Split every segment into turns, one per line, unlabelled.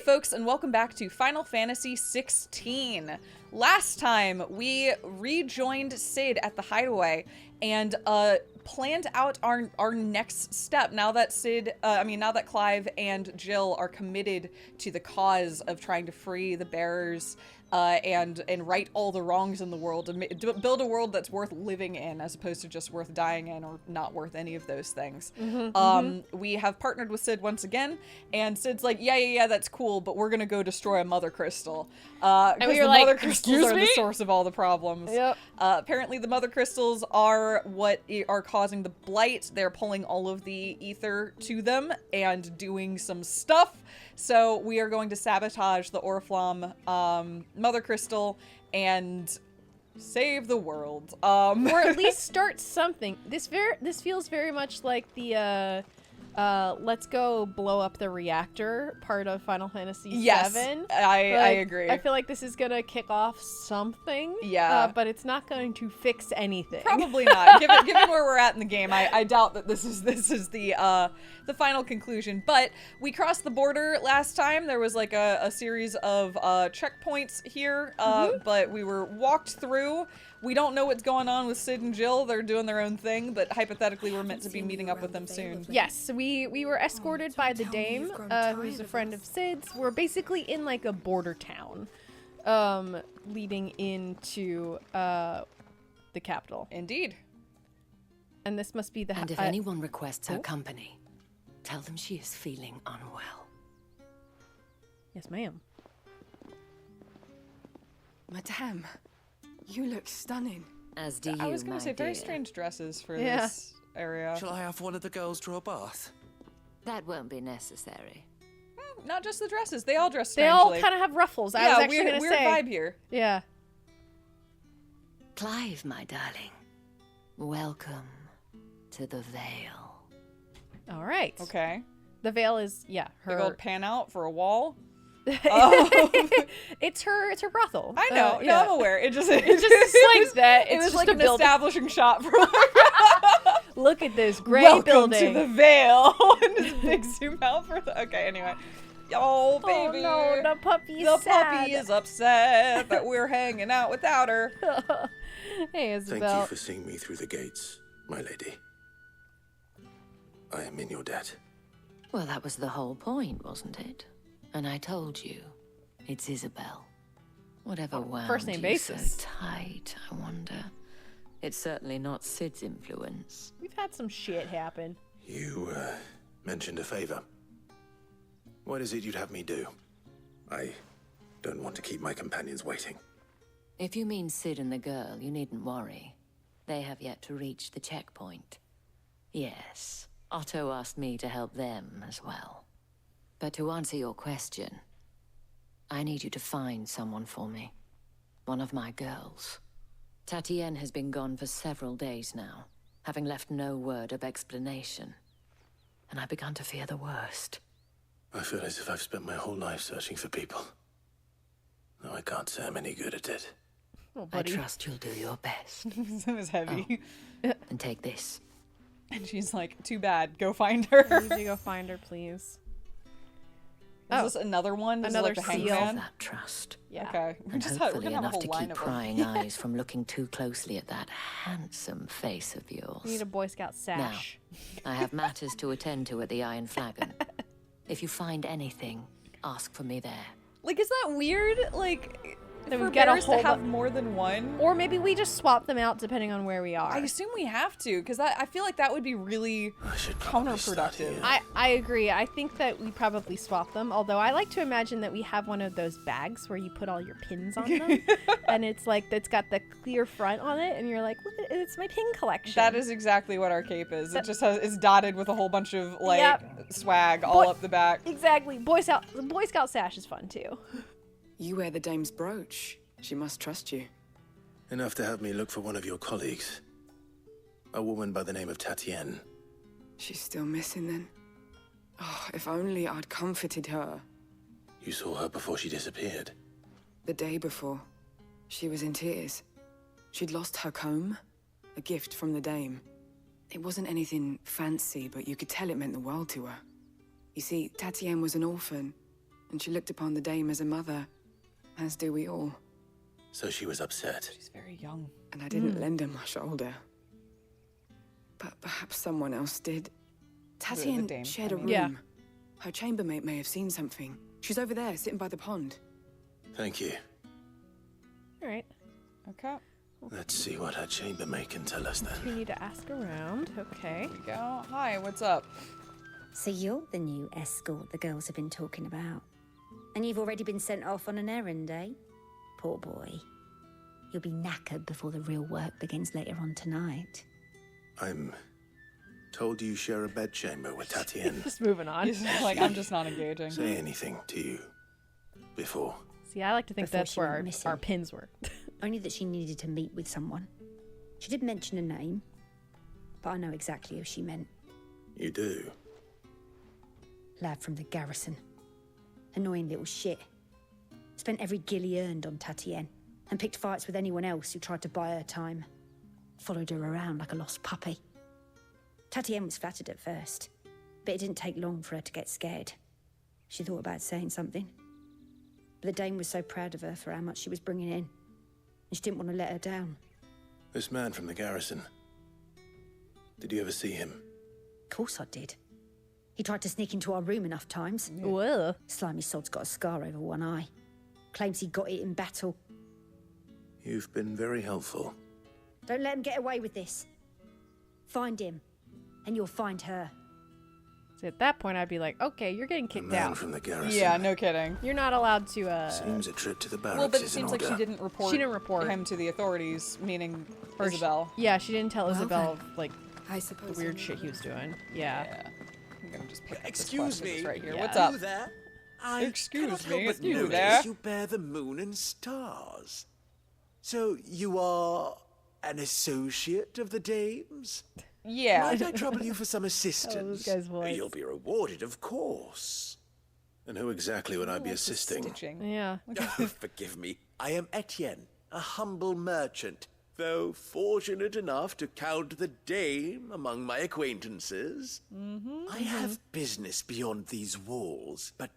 folks, and welcome back to Final Fantasy XVI. Last time, we rejoined Cid at the hideaway and planned out our next step. Now that now that Clive and Jill are committed to the cause of trying to free the bearers and right all the wrongs in the world and build a world that's worth living in as opposed to just worth dying in or not worth any of those things. We have partnered with Cid once again, and Cid's like, yeah, that's cool, but we're gonna go destroy a mother crystal. And we were like, mother crystals are the source of all the problems. Yep. Apparently the mother crystals are what are causing the blight. They're pulling all of the ether to them and doing some stuff. So we are going to sabotage the Oriflamme mother crystal and save the world.
Or at least start something. This feels very much like the let's go blow up the reactor part of Final Fantasy VII.
Yes, I agree.
I feel like this is gonna kick off something.
Yeah.
But it's not going to fix anything.
Probably not. Given where we're at in the game, I doubt that this is the final conclusion. But we crossed the border last time. There was like a series of checkpoints here, but we were walked through. We don't know what's going on with Cid and Jill. They're doing their own thing, but hypothetically we're meant to be meeting up with them soon.
Yes, we were escorted by the dame, who's a friend of Cid's. We're basically in like a border town, leading into the capital.
Indeed.
And this must be the...
And if anyone requests her company, tell them she is feeling unwell.
Yes, ma'am.
Madame, you look stunning.
As do you,
I was going
my
to say, very
dear.
strange dresses for this area.
Shall I have one of the girls draw a bath?
That won't be necessary.
Not just the dresses. They all dress
They
strangely.
all kind of have ruffles. I was actually going to
weird
say.
vibe here.
Yeah.
Clive, my darling, welcome to the Vale.
All right.
Okay.
The veil is,
Big
her...
old pan out for a wall.
It's her brothel.
I know. No, I'm aware. It just
like that.
It
It's
was
just
like
a
an
building.
establishing shot for
Look at this gray
Welcome
building.
to the Vale. And this big zoom out for the... Okay, anyway. Oh, baby.
Oh, no, the puppy's
The
sad.
puppy is upset that we're hanging out without her.
Hey, Isabel.
Thank you for seeing me through the gates, my lady. I am in your debt.
Well, that was the whole point, wasn't it? And I told you, it's Isabel. Whatever wound
first name
you
basis.
so tight, I wonder. It's certainly not Cid's influence.
We've had some shit happen.
You, mentioned a favor. What is it you'd have me do? I don't want to keep my companions waiting.
If you mean Cid and the girl, you needn't worry. They have yet to reach the checkpoint. Yes, Otto asked me to help them as well. But to answer your question, I need you to find someone for me. One of my girls. Tatian has been gone for several days now, having left no word of explanation. And I've begun to fear the worst.
I feel as if I've spent my whole life searching for people. No, I can't say I'm any good at it.
Oh,
I
buddy.
trust you'll do your best.
It was heavy.
And take this.
And she's like, too bad. Go find her.
I need you to go find her, please.
Is this another one? This
Another
is like the
seal.
hangman?
That trust.
Yeah.
Okay. We're
And
just
hopefully
we're gonna have
enough
a
to
whole line
keep
of them.
prying eyes from looking too closely at that handsome face of yours.
You need a Boy Scout sash.
I have matters to attend to at the Iron Flagon. If you find anything, ask for me there.
Like, is that weird? Like,
Then
for
we've got a
bears to
whole
have more than one?
Or maybe we just swap them out depending on where we are.
I assume we have to, because I feel like that would be really
I should probably start
counterproductive.
here.
I agree. I think that we probably swap them. Although I like to imagine that we have one of those bags where you put all your pins on them, and it's like it's got the clear front on it, and you're like, look, it's my pin collection.
That is exactly what our cape is. It just is dotted with a whole bunch of like
Yep.
swag all up the back.
Exactly. The Boy Scout sash is fun too.
You wear the dame's brooch. She must trust you.
Enough to have me look for one of your colleagues. A woman by the name of Tatian.
She's still missing then. Oh, if only I'd comforted her.
You saw her before she disappeared.
The day before, she was in tears. She'd lost her comb, a gift from the dame. It wasn't anything fancy, but you could tell it meant the world to her. You see, Tatian was an orphan, and she looked upon the dame as a mother, as do we all.
So she was upset.
She's very young.
And I didn't lend her my shoulder. But perhaps someone else did. Tatian
dame,
shared
I
a
mean.
room.
Yeah.
Her chambermaid may have seen something. She's over there, sitting by the pond.
Thank you.
All right.
Okay.
Let's see what her chambermaid can tell us then.
We need to ask around. Okay.
Here we go. Hi, what's up?
So you're the new escort the girls have been talking about. And you've already been sent off on an errand, eh? Poor boy. You'll be knackered before the real work begins later on tonight.
I'm told you share a bedchamber with Tatian.
Just moving on.
He's like, I'm just not engaging.
Say anything to you before.
See, I like to think
Before
that's
she
where
went missing.
our pins were.
Only that she needed to meet with someone. She did mention a name, but I know exactly who she meant.
You do?
Lad from the garrison. Annoying little shit. Spent every gil he earned on Tatian, and picked fights with anyone else who tried to buy her time. Followed her around like a lost puppy. Tatian was flattered at first, but it didn't take long for her to get scared. She thought about saying something. But the dame was so proud of her for how much she was bringing in, and she didn't want to let her down.
This man from the garrison. Did you ever see him?
Of course I did. He tried to sneak into our room enough times.
Whoa.
Slimy sod's got a scar over one eye. Claims he got it in battle.
You've been very helpful.
Don't let him get away with this. Find him, and you'll find her.
So at that point, I'd be like, okay, you're getting
A
kicked
man
out.
from the garrison.
Yeah, no kidding.
You're not allowed to,
Seems a trip to the barracks
Well, but it
is in
seems like
order.
she didn't report.
She didn't report.
him to the authorities, meaning
or she-
Isabel.
yeah, she didn't tell
Well,
Isabel, like,
I
the
suppose.
weird shit he was doing. Yeah.
Yeah. I'm gonna just pick up this
Excuse
quest. It's
me.
right here.
Yeah.
What's up?
You there? I
Excuse
cannot
me,
help
it's
but
you
notice
there.
you bear the moon and stars. So you are an associate of the dames?
Yeah.
Might I trouble you for some assistance?
guy's voice.
You'll be rewarded, of course.
And who exactly would I be
Lots of
assisting?
Stitching.
Yeah.
Oh, forgive me. I am Etienne, a humble merchant, though fortunate enough to count the dame among my acquaintances. I have business beyond these walls, but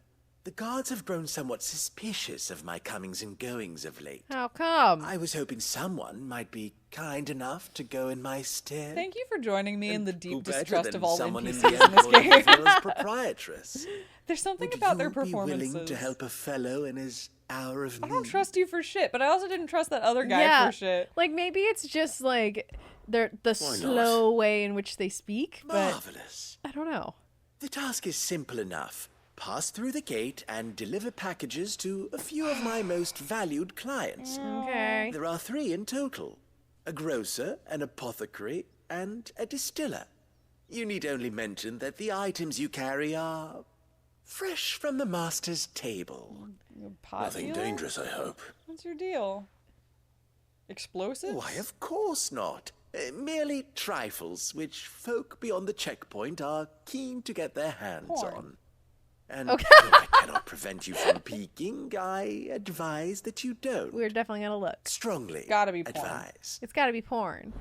the guards have grown somewhat suspicious of my comings and goings of late.
How come?
I was hoping someone might be kind enough to go in my stead.
Thank you for joining me in the
Who
deep
better
distrust
than
of all
someone
NPCs
in the
in this
Empire
game.
of Villa's proprietress.
There's something
Would
about their
you be
performances.
willing to help a fellow in his hour of
I
need?
don't trust you for shit, but I also didn't trust that other guy
yeah.
for shit.
Like, maybe it's just, like, the
Why not?
slow way in which they speak, but
Marvelous.
I don't know.
The task is simple enough. Pass through the gate and deliver packages to a few of my most valued clients.
Okay.
There are 3 in total. A grocer, an apothecary, and a distiller. You need only mention that the items you carry are fresh from the master's table.
Pot
Nothing
dealer?
dangerous, I hope.
What's your deal? Explosives?
Why, of course not. Merely trifles which folk beyond the checkpoint are keen to get their hands
Porn.
on. And
Okay.
though I cannot prevent you from peeking, I advise that you don't.
We're definitely gonna look.
Strongly
Gotta be porn.
advise.
It's gotta be porn.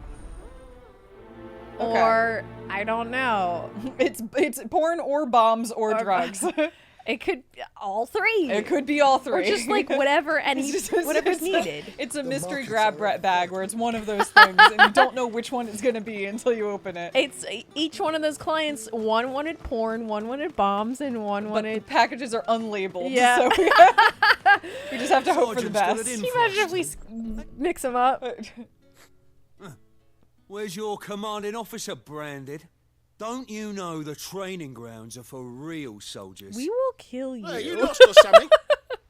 Okay.
Or, I don't know.
It's porn or bombs or drugs.
It could all 3.
It could be all 3.
Or just like whatever whatever's
it's
needed.
It's a mystery
markets
grab
are
bag where it's one of those things, and you don't know which one it's gonna be until you open it.
It's each one of those clients. One wanted porn, one wanted bombs, and one
But the
wanted.
packages are unlabeled,
Yeah.
so we just have to hope for the
Sergeant's got
best.
it in
Can you imagine if we mix them up?
Where's your commanding officer branded? Don't you know the training grounds are for real soldiers?
We will kill you.
Hey, you lost or something?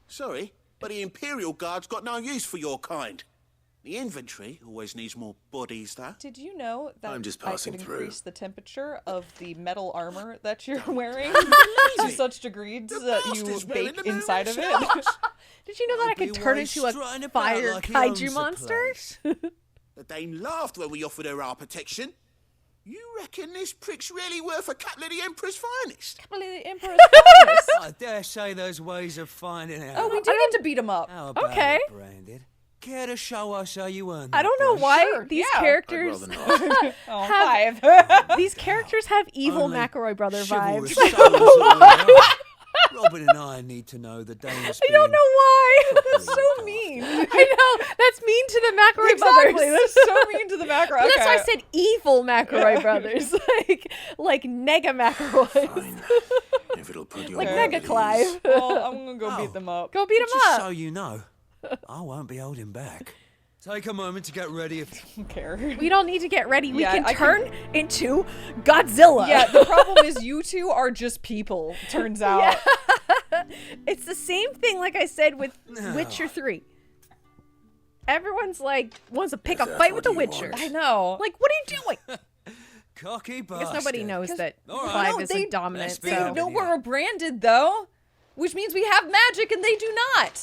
Sorry, but the Imperial Guard's got no use for your kind. The infantry always needs more bodies, though.
Did you know that
I'm just
I
passing
could
through.
increase the temperature of the metal armor that you're wearing to such degrees that you
Master's wearing
bake
the moon
inside of it?
stars.
Did you know that I could
Be
turn
always
into a
strutting about
fire
like he owns
kaiju
the
monster?
place.
The Dane laughed when we offered her our protection. You reckon this prick's really worth a couple of the Emperor's finest?
Probably the Emperor's finest.
I dare say there's ways of finding out.
Oh, we do get to beat him up.
How about
Okay.
it, branded? Care to show us how you earn
I
that
don't know
brush?
why
Sure,
these
yeah.
I'd
characters.
rather not.
Oh,
Have-
5.
These characters have evil
Only
McElroy brother
chivalrous
vibes.
souls are allowed. Rather Robin and I need to know the dame's
I don't know why.
That's so mean.
I know. That's mean to the McElroy
Exactly.
brothers.
That's so mean to the McElroy.
But that's why I
Okay.
said evil McElroy brothers. like Nega McElroys.
Fine. If it'll put you
Like
at
Mega
ease.
Clive.
Well, I'm gonna go beat them up.
Go beat him
Just
up.
so you know, I won't be holding back. Take a moment to get ready. If
I don't care.
We don't need to get ready. We
Yeah,
can
I
turn into Godzilla.
Yeah, the problem is you two are just people, turns out.
It's the same thing like I said with Witcher 3. Everyone's like, wants to pick a
That's
fight with the
what you
Witcher.
want.
I know.
Like, what are you doing?
cocky
I
bastard.
guess nobody knows that
All right.
Clive
No,
is
they-
a dominant.
Let's be
So.
honest.
No, we're branded though, which means we have magic and they do not.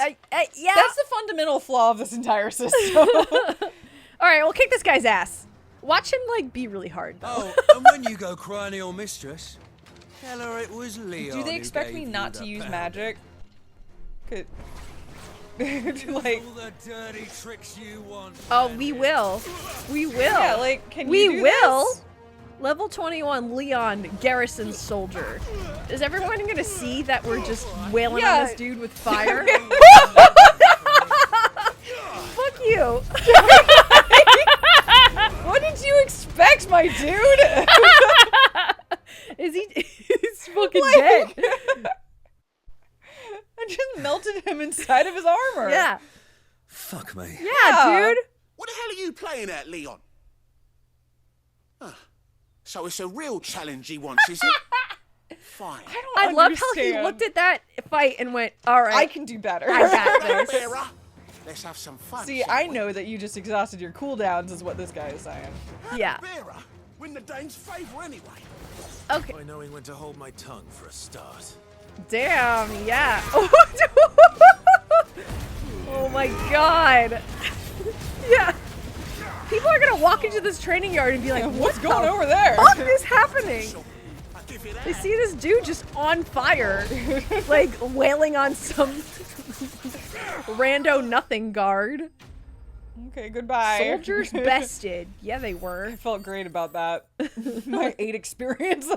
Yeah.
That's the fundamental flaw of this entire system.
All right, we'll kick this guy's ass. Watch him like be really hard though.
Oh, and when you go crying to your mistress, tell her it was Leon.
Do they
who
expect
gave
me
you
not
the
to use
pound.
magic? Could
Like all the dirty tricks you want.
Oh, we will. We will.
yeah, like can
we
you do
will.
this?
Level 21 Leon Garrison Soldier. Is everyone gonna see that we're just wailing
Yeah.
on this dude with fire? Fuck you.
What did you expect, my dude?
Is he? He's fucking dead.
I just melted him inside of his armor.
Yeah.
Fuck me.
Yeah, dude.
What the hell are you playing at, Leon? So it's a real challenge he wants, is it? Fine.
I loved how he
understand.
looked at that fight and went, "All right,
I can do better.
I got this."
Bearer, let's have some fun.
See,
shall
I
we?
know that you just exhausted your cooldowns, is what this guy is saying.
Yeah.
Bearer, win the Dane's favour anyway.
Okay.
By knowing when to hold my tongue for a start.
Damn. Yeah. Oh my god. Yeah. People are gonna walk into this training yard and be like,
What's
"What
going
the
over there?"
fuck is happening?"
I give you that.
They see this dude just on fire, like wailing on some rando nothing guard.
Okay, goodbye.
Soldiers bested. Yeah, they were.
I felt great about that. My 8 experience.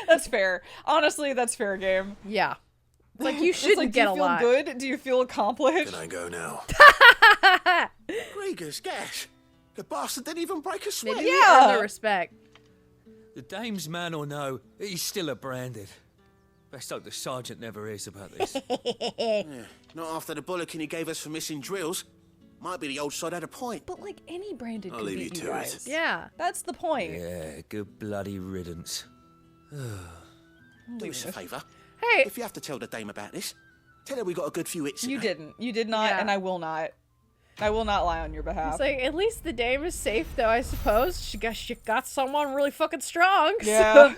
That's fair. Honestly, that's fair game.
Yeah. It's like you
It's
shouldn't
like,
get
do
a
you feel
lot.
good? Do you feel accomplished?
Can I go now?
Gregor's gash. The bastard didn't even break a sweat.
Maybe
Yeah.
earn the respect.
The dame's man or no, he's still a branded. Best hope the sergeant never hears about this.
Not after the bollocking he gave us for missing drills. Might be the old sod had a point.
But like any branded
I'll
could
leave
beat
you
you
to it.
guys.
Yeah.
That's the point.
Yeah, good bloody riddance.
Do us a favour.
Hey,
If you have to tell the dame about this, tell her we got a good few hits in
You
her.
didn't. You did not,
Yeah.
and I will not. I will not lie on your behalf.
it's like at least the dame is safe, though. I suppose she got someone really fucking strong.
Yeah.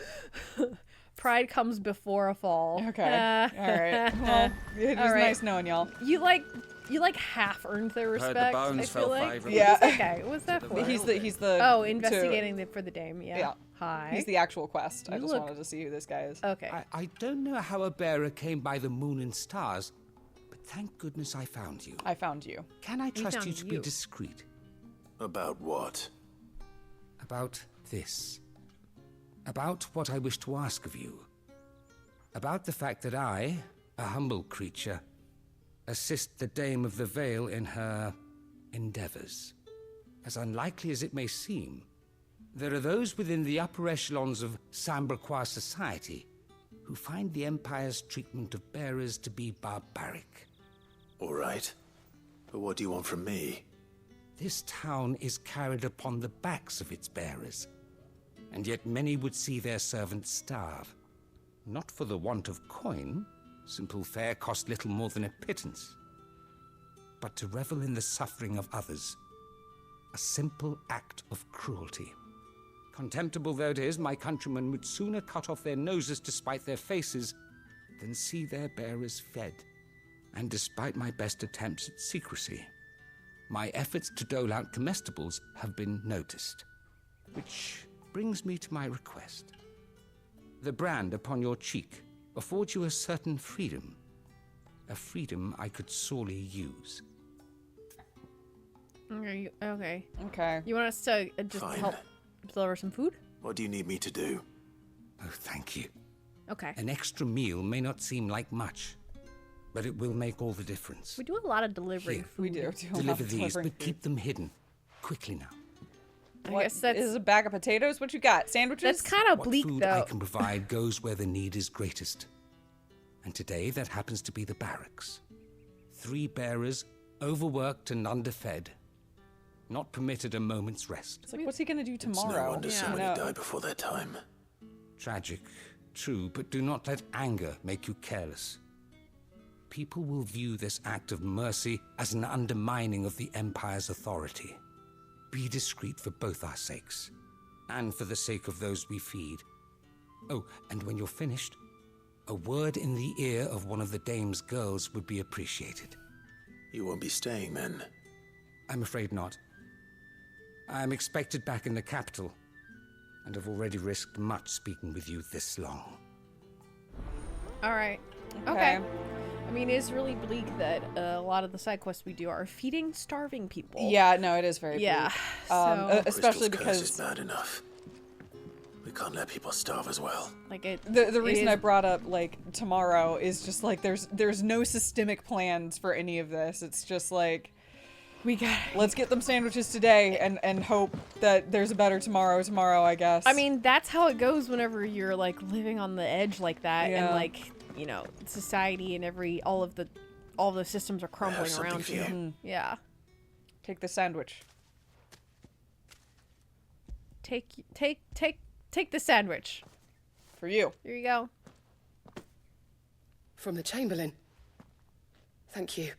So pride comes before a fall.
Okay. All right. Well, it was
All right.
nice knowing y'all.
You like half earned their
Heard the
respect.
bones
I feel
fell
like.
favourably.
Yeah.
Okay. What's that for?
He's the.
Oh,
to-
investigating for the dame. Yeah.
Yeah.
Hi.
He's the actual quest. I
You
just
look-
wanted to see who this guy is.
Okay.
I don't know how a bearer came by the moon and stars, but thank goodness I found you.
I found you.
Can I trust
found
you to be
you.
discreet
About what?
about this? About what I wish to ask of you? About the fact that I, a humble creature, assist the Dame of the Vale in her endeavors. As unlikely as it may seem, there are those within the upper echelons of Samberquois society who find the Empire's treatment of bearers to be barbaric.
All right. But what do you want from me?
This town is carried upon the backs of its bearers, and yet many would see their servants starve. Not for the want of coin, simple fare cost little more than a pittance, but to revel in the suffering of others, a simple act of cruelty. Contemptible though it is, my countrymen would sooner cut off their noses to spite their faces than see their bearers fed. And despite my best attempts at secrecy, my efforts to dole out comestibles have been noticed. Which brings me to my request. The brand upon your cheek affords you a certain freedom. A freedom I could sorely use.
Okay.
Okay.
You want us to just
Fine.
help deliver some food?
What do you need me to do?
Oh, thank you.
Okay.
An extra meal may not seem like much, but it will make all the difference.
We do a lot of delivering
Here.
food.
We do a lot
Deliver
of
these,
delivering
but
food.
keep them hidden. Quickly now.
I guess that's
Is a bag of potatoes? What you got? Sandwiches?
that's kind of
What
bleak
food
though.
I can provide goes where the need is greatest. And today that happens to be the barracks. 3 bearers, overworked and underfed. Not permitted a moment's rest.
It's like, what's he gonna do
It's
tomorrow?
no wonder so
I
many
know.
die before their time.
Tragic, true, but do not let anger make you careless. People will view this act of mercy as an undermining of the Empire's authority. Be discreet for both our sakes, and for the sake of those we feed. Oh, and when you're finished, a word in the ear of one of the dame's girls would be appreciated.
You won't be staying then.
I'm afraid not. I'm expected back in the capital, and have already risked much speaking with you this long.
All right. Okay. I mean, it's really bleak that a lot of the side quests we do are feeding starving people.
Yeah, no, it is very
Yeah.
bleak.
So
Especially
Crystal's curse is
because
bad enough. We can't let people starve as well.
like it.
the reason
is-
I brought up like tomorrow is just like there's no systemic plans for any of this. It's just like
we got.
let's get them sandwiches today and hope that there's a better tomorrow, I guess.
I mean, that's how it goes whenever you're like living on the edge like that,
Yeah.
and like society and all of the systems are crumbling
something
around
for
you.
you.
Yeah.
take the sandwich.
Take the sandwich.
For you.
Here you go.
From the Chamberlain. Thank you.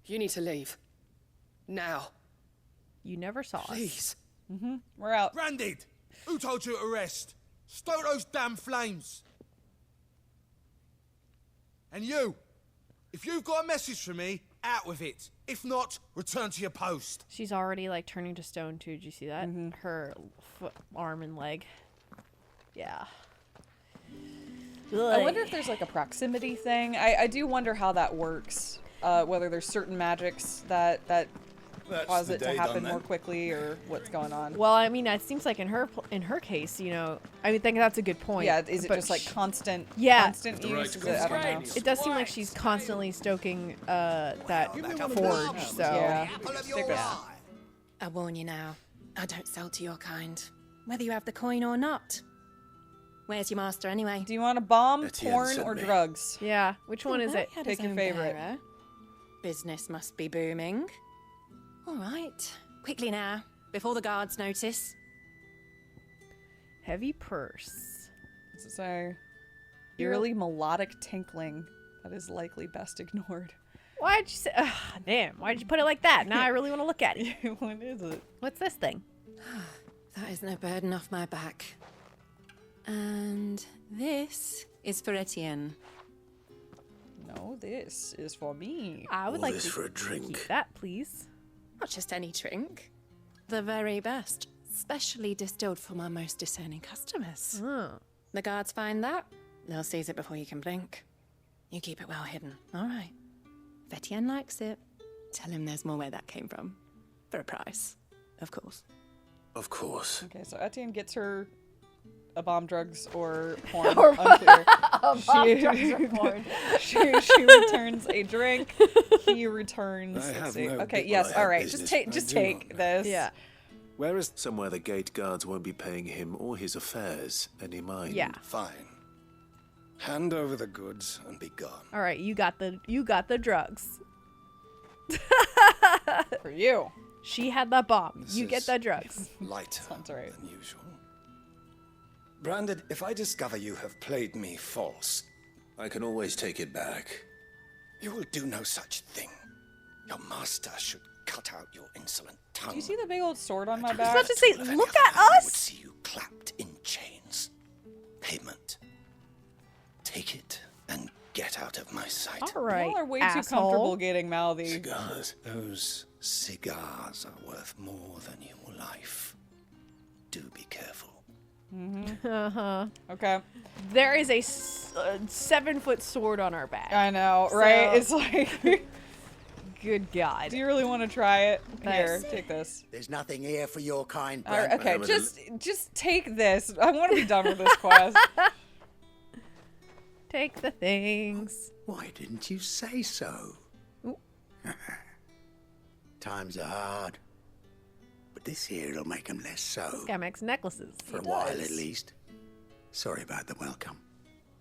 You need to leave. Now.
You never saw us.
Please.
We're out.
Branded! Who told you to rest? Stoke those damn flames! And you! If you've got a message for me, out with it. If not, return to your post.
She's already like turning to stone too. Did you see that? Her foot, arm, and leg. Yeah.
I wonder if there's like a proximity thing. I do wonder how that works. Whether there's certain magics that cause it to happen more quickly, or what's going on.
Well, I mean, it seems like in her case, I think that's a good point.
Yeah, is it
but
just like constant?
Yeah.
Constant use? Is it, I don't know.
It does seem like she's constantly stoking that forge. So
Yeah.
I warn you now, I don't sell to your kind, whether you have the coin or not. Where's your master anyway?
Do you want a bomb,
Tatian
porn,
sent
or
me.
drugs?
yeah, which one is it?
Had
Pick
his
your
own
favorite.
bearer. Business must be booming. All right, quickly now, before the guards notice.
Heavy purse.
Does it say eerily melodic tinkling that is likely best ignored?
Why'd you say? Damn! Why'd you put it like that? Now I really want to look at it.
What is it?
What's this thing?
That is no burden off my back. And this is for Etienne.
No, this is for me.
I would
All
like
this
to
for a drink.
keep that, please.
Not just any drink. The very best. Specially distilled for my most discerning customers.
Oh.
The guards find that, they'll seize it before you can blink. You keep it well hidden, all right? If Etienne likes it, tell him there's more where that came from. For a price, of course.
Of course.
Okay, so Etienne gets her a bomb, drugs, or porn.
Or
unclear.
bomb, drugs, or porn.
she returns a drink. He returns.
I
let's
have
see.
no
Okay,
big-
yes,
well, I
all
have
right.
business,
Just take,
but I
just
do
take
not.
this.
Yeah.
Where is somewhere the gate guards won't be paying him or his affairs any mind?
Yeah.
Fine. Hand over the goods and be gone.
All right. You got the drugs.
For you.
She had the bomb.
This
You get
is
the drugs.
Lighter
Sounds right.
than usual. Branded, if I discover you have played me false,
I can always take it back.
you will do no such thing. Your master should cut out your insolent tongue.
Do you see the big old sword on my
I was
back?
about to say,
If any
look
other
at
man would
us.
see you clapped in chains. Payment. Take it and get out of my sight.
All right.
Y'all are way
asshole.
too comfortable getting mouthy.
Cigars.
Those cigars are worth more than your life. Do be careful.
Okay.
There is a 7-foot sword on our back.
I know, right?
So-
It's like,
Good God.
Do you really want to try it? Here, take this.
There's nothing here for your kind,
All right,
Brent.
okay, just take this. I want to be done with this quest.
Take the things.
Why didn't you say so? Times are hard. But this here'll make them less so.
This guy makes necklaces.
For a while, at least. Sorry about the welcome.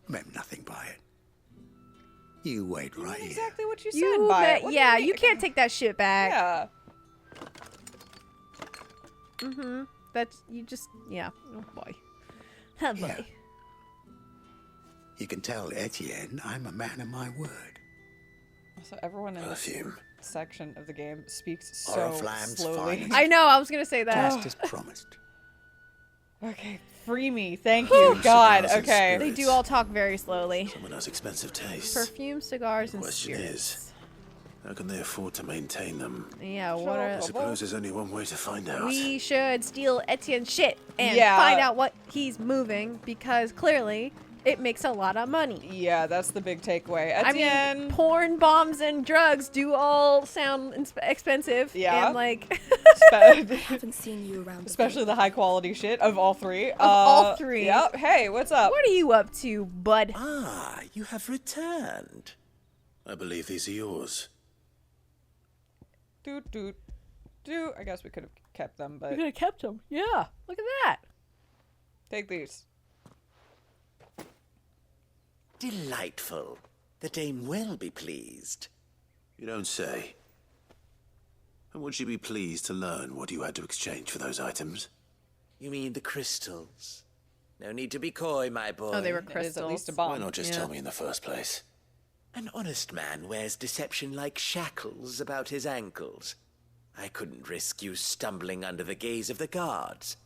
Meant nothing by it. You wait right here.
Exactly what you said by it. What
Yeah,
do
you can't take that shit back.
Yeah.
Mm-hmm. That's, you just, yeah. Oh, boy. Oh, boy.
Yeah. You can tell Etienne I'm a man of my word.
So everyone in this section of the game speaks so
Oriflamme's
slowly.
finest.
I know, I was going to say that.
Just as promised.
Okay, free me. Thank you, God.
Cigars and
Okay.
They do all talk very slowly.
Someone has expensive taste.
Perfume, cigars, and
Question
spirits.
is, how can they afford to maintain them?
Yeah, what
I
are...
suppose there's only one way to find out.
We should steal Etienne's shit and
Yeah.
find out what he's moving, because clearly it makes a lot of money.
Yeah, that's the big takeaway.
I
Etienne.
mean, porn, bombs, and drugs do all sound expensive.
Yeah.
And like...
I haven't seen you around.
Especially the high quality shit of all three.
all three.
Yep. Hey, what's up?
What are you up to, bud?
Ah, you have returned.
I believe these are yours.
Doot. I guess we could have kept them, but
We could have kept them. Yeah. Look at that.
take these.
Delightful. The dame will be pleased.
You don't say. And would she be pleased to learn what you had to exchange for those items?
You mean the crystals? No need to be coy, my boy.
Oh, they were
It is
crystals.
at least a bomb.
Why not just tell me in the first place?
An honest man wears deception like shackles about his ankles. I couldn't risk you stumbling under the gaze of the guards.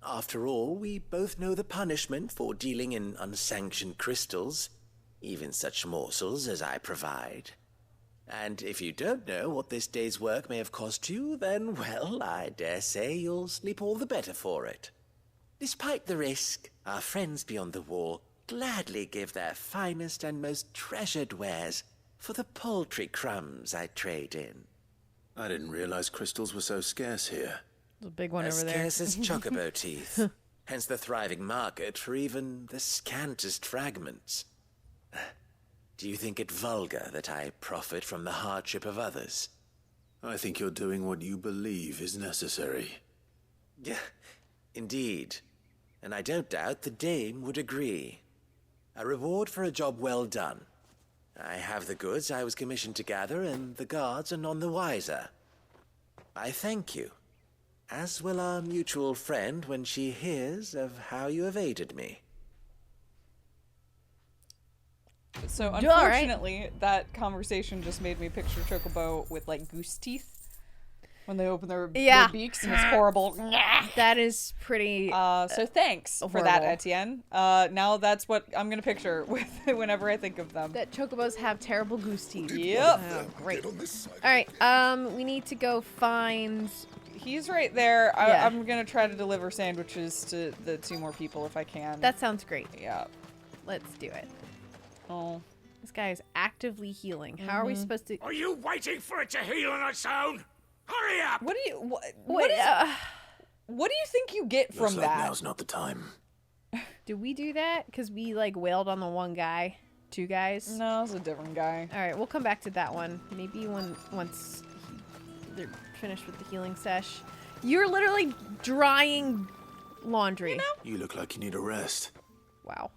After all, we both know the punishment for dealing in unsanctioned crystals, even such morsels as I provide. And if you don't know what this day's work may have cost you, then, well, I dare say you'll sleep all the better for it. Despite the risk, our friends beyond the wall gladly give their finest and most treasured wares for the paltry crumbs I trade in.
I didn't realize crystals were so scarce here.
There's a big one
As
over there.
scarce as chocobo teeth. Hence the thriving market for even the scantest fragments. Do you think it vulgar that I profit from the hardship of others?
I think you're doing what you believe is necessary.
Yeah, indeed. And I don't doubt the dame would agree. A reward for a job well done. I have the goods I was commissioned to gather, and the guards are none the wiser. I thank you, as will our mutual friend when she hears of how you have aided me.
So
right.
unfortunately, that conversation just made me picture Chocobo with like goose teeth when they open their beaks, and it's horrible.
That is pretty.
So thanks for that, Etienne. Now that's what I'm gonna picture with whenever I think of them.
That chocobos have terrible goose teeth.
Yep.
Oh, great. All right. We need to go find.
He's right there.
Yeah.
I'm gonna try to deliver sandwiches to the 2 more people if I can.
That sounds great.
Yeah.
Let's do it.
Oh.
This guy is actively healing. How are we supposed to?
Are you waiting for it to heal on its own? Hurry up!
What do you? What
Wait,
do you think you get
Looks
from
like
that?
now's not the time.
do we do that? Because we like wailed on the one guy, 2 guys.
No, it's a different guy.
All right, we'll come back to that one. Maybe once they're finished with the healing sesh. You're literally drying laundry. You know?
You look like you need a rest.
Wow.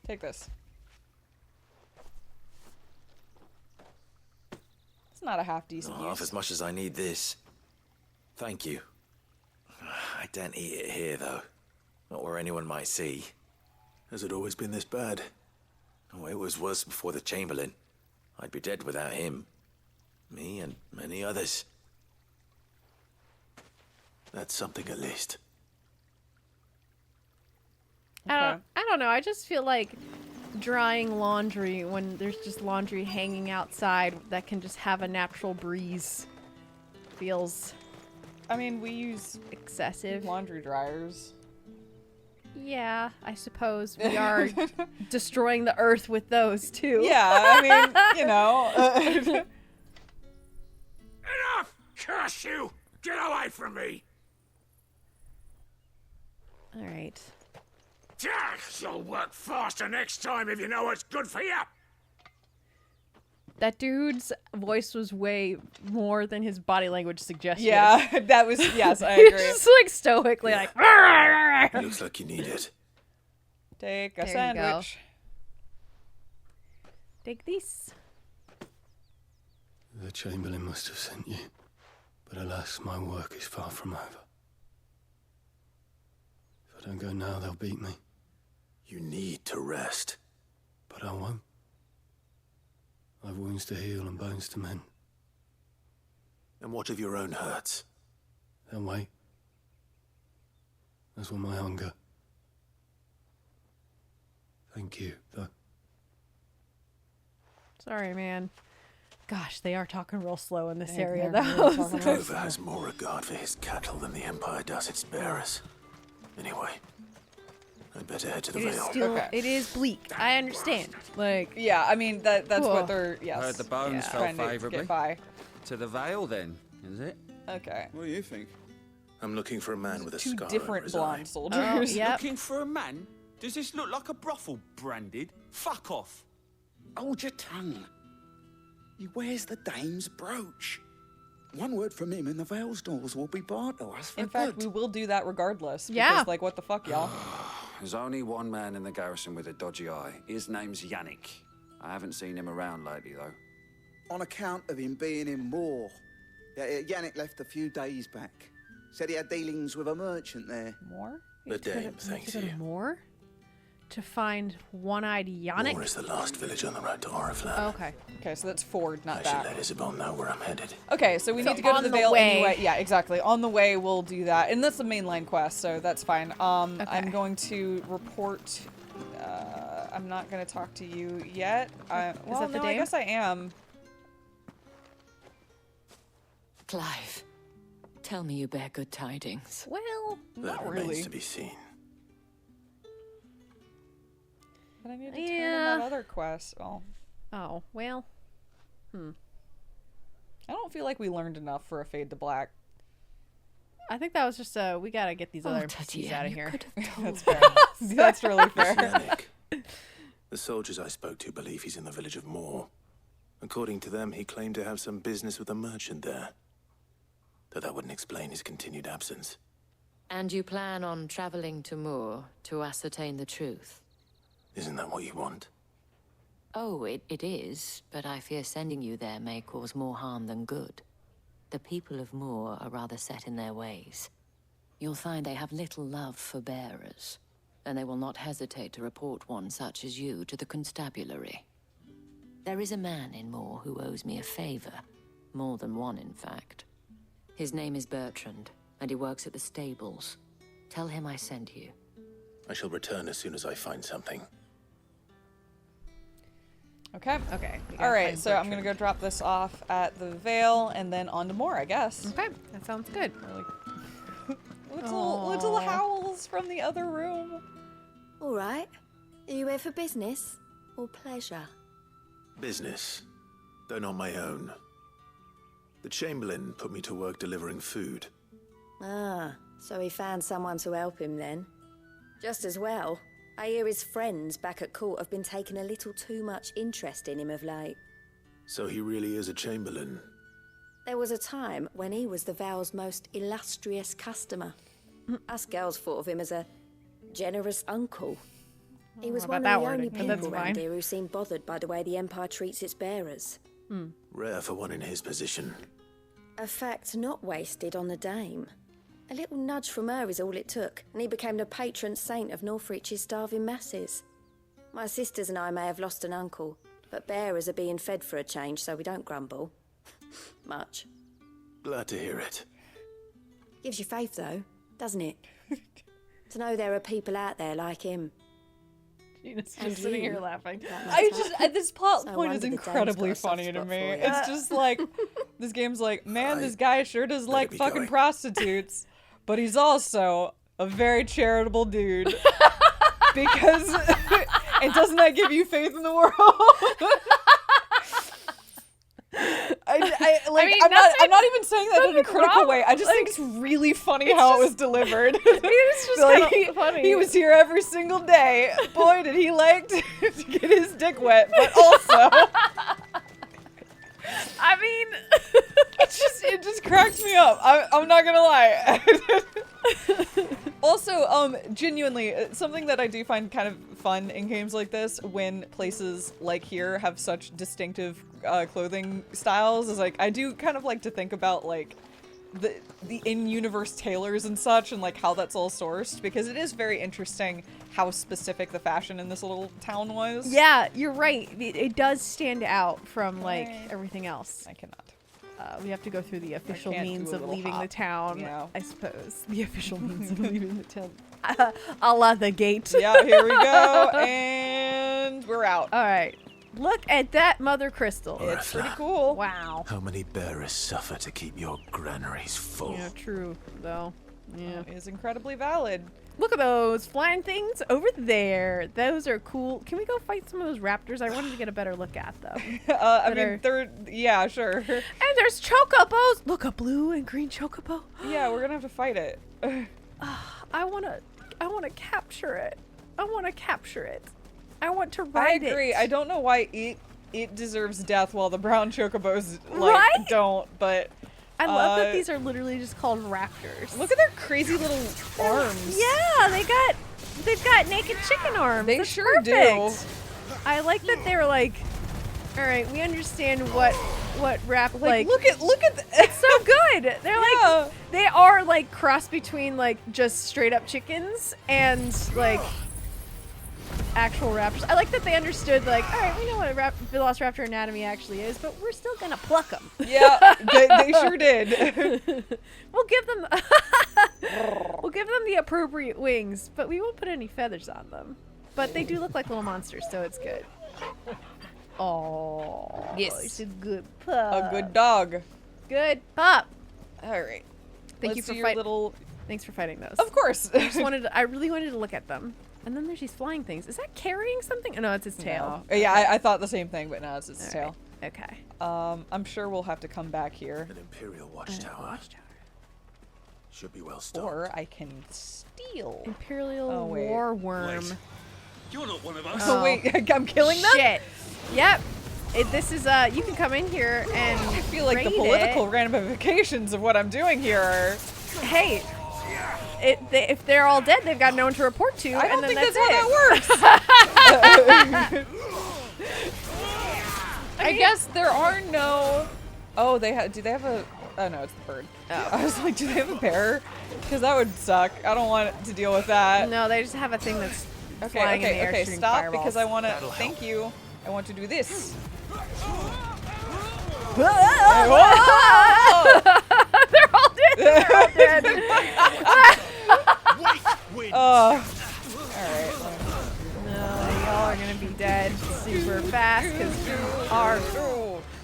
Take this. It's not a half decent
Not half
use.
as much as I need this. Thank you. I daren't eat it here, though. Not where anyone might see.
Has it always been this bad?
Oh, it was worse before the Chamberlain. I'd be dead without him. Me and many others.
That's something at least.
I don't know. I just feel like drying laundry when there's just laundry hanging outside that can just have a natural breeze feels.
I mean, we use
excessive
laundry dryers.
Yeah, I suppose we are destroying the earth with those too.
Yeah, I mean, you know.
Curse you! Get away from me!
All right.
You'll work faster next time if you know what's good for you.
That dude's voice was way more than his body language suggested.
Yeah, that was, yes, I agree.
Just like stoically, like.
Looks like you need it.
Take a
There
sandwich.
Take this.
The Chamberlain must have sent you, but alas, my work is far from over. If I don't go now, they'll beat me.
You need to rest.
But I won't. I've wounds to heal and bones to mend.
And what of your own hurts?
They'll wait. As will my hunger. Thank you, though.
Sorry, man. Gosh, they are talking real slow in this
They're
area,
really
though.
talking
Drover has more regard for his cattle than the Empire does its bearers. Anyway, I'd better head to the
It is
Vale.
still, it is bleak. I understand. Like,
yeah, I mean that's
Cool.
what they're
Heard the bones fell
trying to
favourably.
get by.
To the Vale, then, is it?
Okay.
What do you think?
I'm looking for a man with a
Two
scar over
different
his
blonde
eye.
soldiers.
Looking for a man? Does this look like a brothel branded? Fuck off.
Hold your tongue. He wears the dame's brooch. One word from him and the Vale's doors will be barred to us for
In fact,
good.
we will do that regardless.
Yeah.
Because, like, what the fuck, y'all?
There's only one man in the garrison with a dodgy eye. His name's Yannick. I haven't seen him around lately, though.
On account of him being in war. Yeah, Yannick left a few days back. Said he had dealings with a merchant there.
More?
The dame thanks you.
More? To find one-eyed Yannick?
Moor is the last village on the road to Oriflamme.
Oh, okay.
Okay, so that's forward, not
I
back.
should let Isabel know where I'm headed.
Okay, so we
So
need to go to
on
the
the
Vale
way.
anyway. Yeah, exactly. On the way, we'll do that. And that's a mainline quest, so that's fine. I'm going to report... I'm not going to talk to you yet. Well,
that the
no, I
dame?
guess I am.
Clive, tell me you bear good tidings.
Well,
That
not
remains
really.
to be seen.
But I need to turn in that other quest. Well,
Oh, well.
I don't feel like we learned enough for a fade to black.
I think that was just we gotta get these other pieces
Tatian,
out of
you
here.
could have told
That's fair. That's really fair.
Yannick. The soldiers I spoke to believe he's in the village of Moor. According to them, he claimed to have some business with a merchant there. Though that wouldn't explain his continued absence.
And you plan on traveling to Moor to ascertain the truth?
Isn't that what you want?
Oh, it is, but I fear sending you there may cause more harm than good. The people of Moor are rather set in their ways. You'll find they have little love for bearers, and they will not hesitate to report one such as you to the constabulary. There is a man in Moor who owes me a favor. More than one, in fact. His name is Bertrand, and he works at the stables. Tell him I sent you.
I shall return as soon as I find something.
Okay.
Okay.
All right, so I'm gonna go drop this off at the Vale and then on to Moor, I guess.
Okay, that sounds good.
Little howls from the other room.
All right. Are you here for business or pleasure?
Business, though not my own. The Chamberlain put me to work delivering food.
Ah, so he found someone to help him then. Just as well. I hear his friends back at court have been taking a little too much interest in him of late.
So he really is a Chamberlain.
There was a time when he was the Vale's most illustrious customer. Us girls thought of him as a generous uncle. He was one of the only people around here who seemed bothered by the way the Empire treats its bearers.
Rare for one in his position.
A fact not wasted on the dame. A little nudge from her is all it took, and he became the patron saint of Northreach's starving masses. My sisters and I may have lost an uncle, but bearers are being fed for a change, so we don't grumble. Much.
Glad to hear it.
Gives you faith, though, doesn't it? To know there are people out there like him.
Gina's
And
just sitting
you.
here laughing.
This plot
No
point is
wonder the dame's
incredibly
got a soft
funny to
spot
me.
for you.
It's just like, this game's like, man, this guy sure does like
be
fucking
going.
prostitutes, but he's also a very charitable dude. Because, and doesn't that give you faith in the world? like,
I mean,
I'm not even saying that in a critical
wrong.
way. I just think it's really funny how it was delivered.
It's just
Like,
kind of funny.
he was here every single day. Boy, did he like to get his dick wet, but also,
I mean,
it just cracks me up. I'm not gonna lie. Also, genuinely, something that I do find kind of fun in games like this, when places like here have such distinctive clothing styles, is like, I do kind of like to think about like the in-universe tailors and such, and like how that's all sourced, because it is very interesting how specific the fashion in this little town was.
yeah, you're right. It does stand out from like everything else.
I cannot.
We have to go through the official
can't
means
do a
of
little
leaving
hop,
the town,
you know.
I suppose. The official means of leaving the town. A la the gate.
Yeah, here we go, and we're out.
All right. Look at that mother crystal.
It's pretty cool.
Wow.
How many bearers suffer to keep your granaries full?
Yeah, true, though. Yeah.
Is incredibly valid.
Look at those flying things over there. Those are cool. Can we go fight some of those raptors? I wanted to get a better look at them.
I mean, yeah, sure.
And there's chocobos. Look, a blue and green chocobo.
Yeah, we're gonna have to fight it.
I wanna capture it. I wanna capture it. I want to ride it.
I agree. I don't know why it deserves death while the brown chocobos like
Right?
don't, but
I love that these are literally just called raptors.
look at their crazy little arms.
Yeah, they've got naked chicken arms.
They
That's
sure do.
perfect. I like that they're like, all right, we understand what rap like.
Look at
it's so good. They're like they are like cross between like just straight up chickens and like actual raptors. I like that they understood like, all right, we know what a velociraptor anatomy actually is, but we're still gonna pluck them.
Yeah, they sure did.
We'll give them the appropriate wings, but we won't put any feathers on them. But they do look like little monsters, so it's good. Oh,
yes,
it's a good pup.
A good dog.
Good pup.
All right.
Thank you
Let's
for
do your little.
Thanks for fighting those.
Of course.
I really wanted to look at them. And then there's these flying things. Is that carrying something? Oh, no, it's its tail.
No. Yeah, I thought the same thing, but no, it's its tail.
Okay.
I'm sure we'll have to come back here.
An imperial watchtower. Should be well stocked.
Or I can steal.
Imperial war worm.
Wait. You're not one of us.
Oh wait, I'm killing them?
Shit. Yep. This is you can come in here and
I feel like the political ramifications of what I'm doing here are...
Hey, if they're all dead, they've got no one to report to,
I don't
and then
think
that's
how that works. I guess there are no... Oh, do they have a... Oh no, it's the bird. Oh. I was like, do they have a bear? Because that would suck. I don't want to deal with that.
No, they just have a thing that's flying in the air shooting
stop,
fireballs.
because I want to... Thank you. I want to do this.
They're all dead. They're all dead.
Alright.
No, y'all are gonna be dead super fast because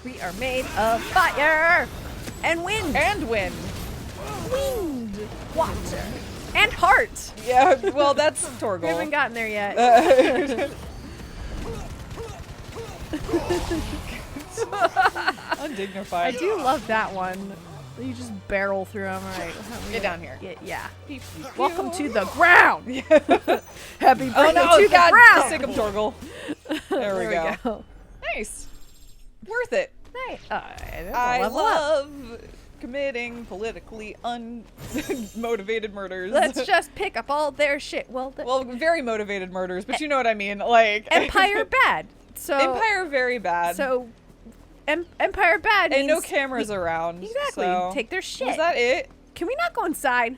we are made of fire and wind.
And wind.
Wind, water, and heart.
Yeah, well, that's Torgal.
We haven't gotten there yet.
Undignified.
I do love that one. You just barrel through them. All right.
Get down here.
Yeah. Welcome to the ground. Happy birthday
no,
to
God,
the ground.
Sick of Torgal. There we go. Nice. Worth it.
Nice.
I love committing politically unmotivated murders.
Let's just pick up all their shit. Well,
very motivated murders, but you know what I mean. Like
Empire bad. So
Empire very bad.
So Empire bad
and
means
no cameras around.
Exactly.
So.
Take their shit.
Is that it?
Can we not go inside?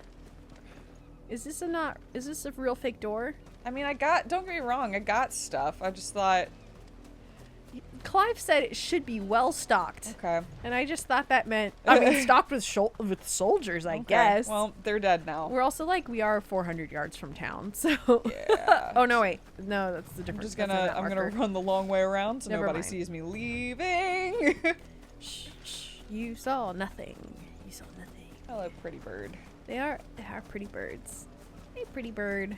Is this a real fake door?
I mean, don't get me wrong, I got stuff. I just thought
Clive said it should be well stocked.
Okay.
And I just thought that meant stocked with soldiers, I guess.
Well, they're dead now.
We're also we are 400 yards from town, so
yeah.
Oh no, wait. No, that's the difference.
I'm gonna run the long way around so nobody sees me leaving.
Shh. You saw nothing. You saw nothing.
Hello, pretty bird.
They are pretty birds. Hey, pretty bird.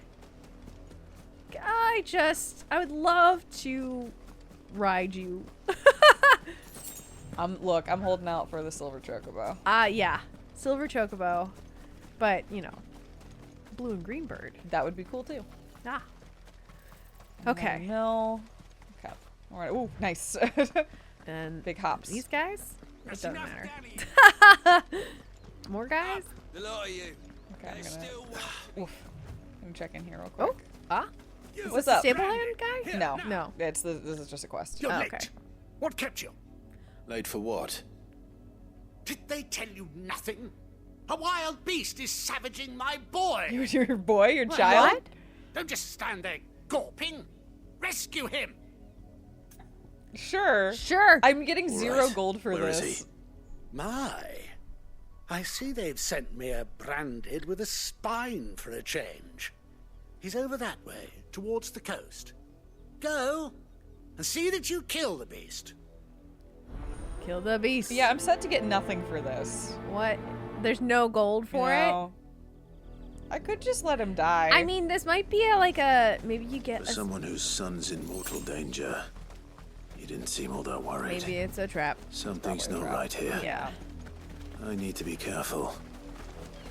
I would love to ride you.
Look, I'm holding out for the silver chocobo.
Yeah. Silver chocobo. But, you know, blue and green bird.
That would be cool too.
Ah. Okay.
No. Okay. All right. Ooh, nice.
And
big hops.
These guys? It doesn't matter. More guys?
The lot of you.
Okay, I'm gonna check in here real
Oh.
quick.
Is
What's
this
up?
the Stableland guy?
No.
No.
This is just a quest.
You're
Oh,
late.
okay.
What kept you?
Late for what?
Did they tell you nothing? A wild beast is savaging my boy.
Your boy? Your child?
What?
Don't just stand there gawping. Rescue him.
Sure.
Sure.
I'm getting 0
Right.
gold for
Where
this.
is he? My. I see they've sent me a branded with a spine for a change. He's over that way, towards the coast. Go and see that you kill the beast.
Kill the beast.
Yeah, I'm set to get nothing for this.
What? There's no gold for it?
I could just let him die.
I mean, this might be maybe you get
For someone whose son's in mortal danger, he didn't seem all that worried.
maybe it's a trap.
Something's
Probably
not
a trap.
right here.
Yeah.
I need to be careful.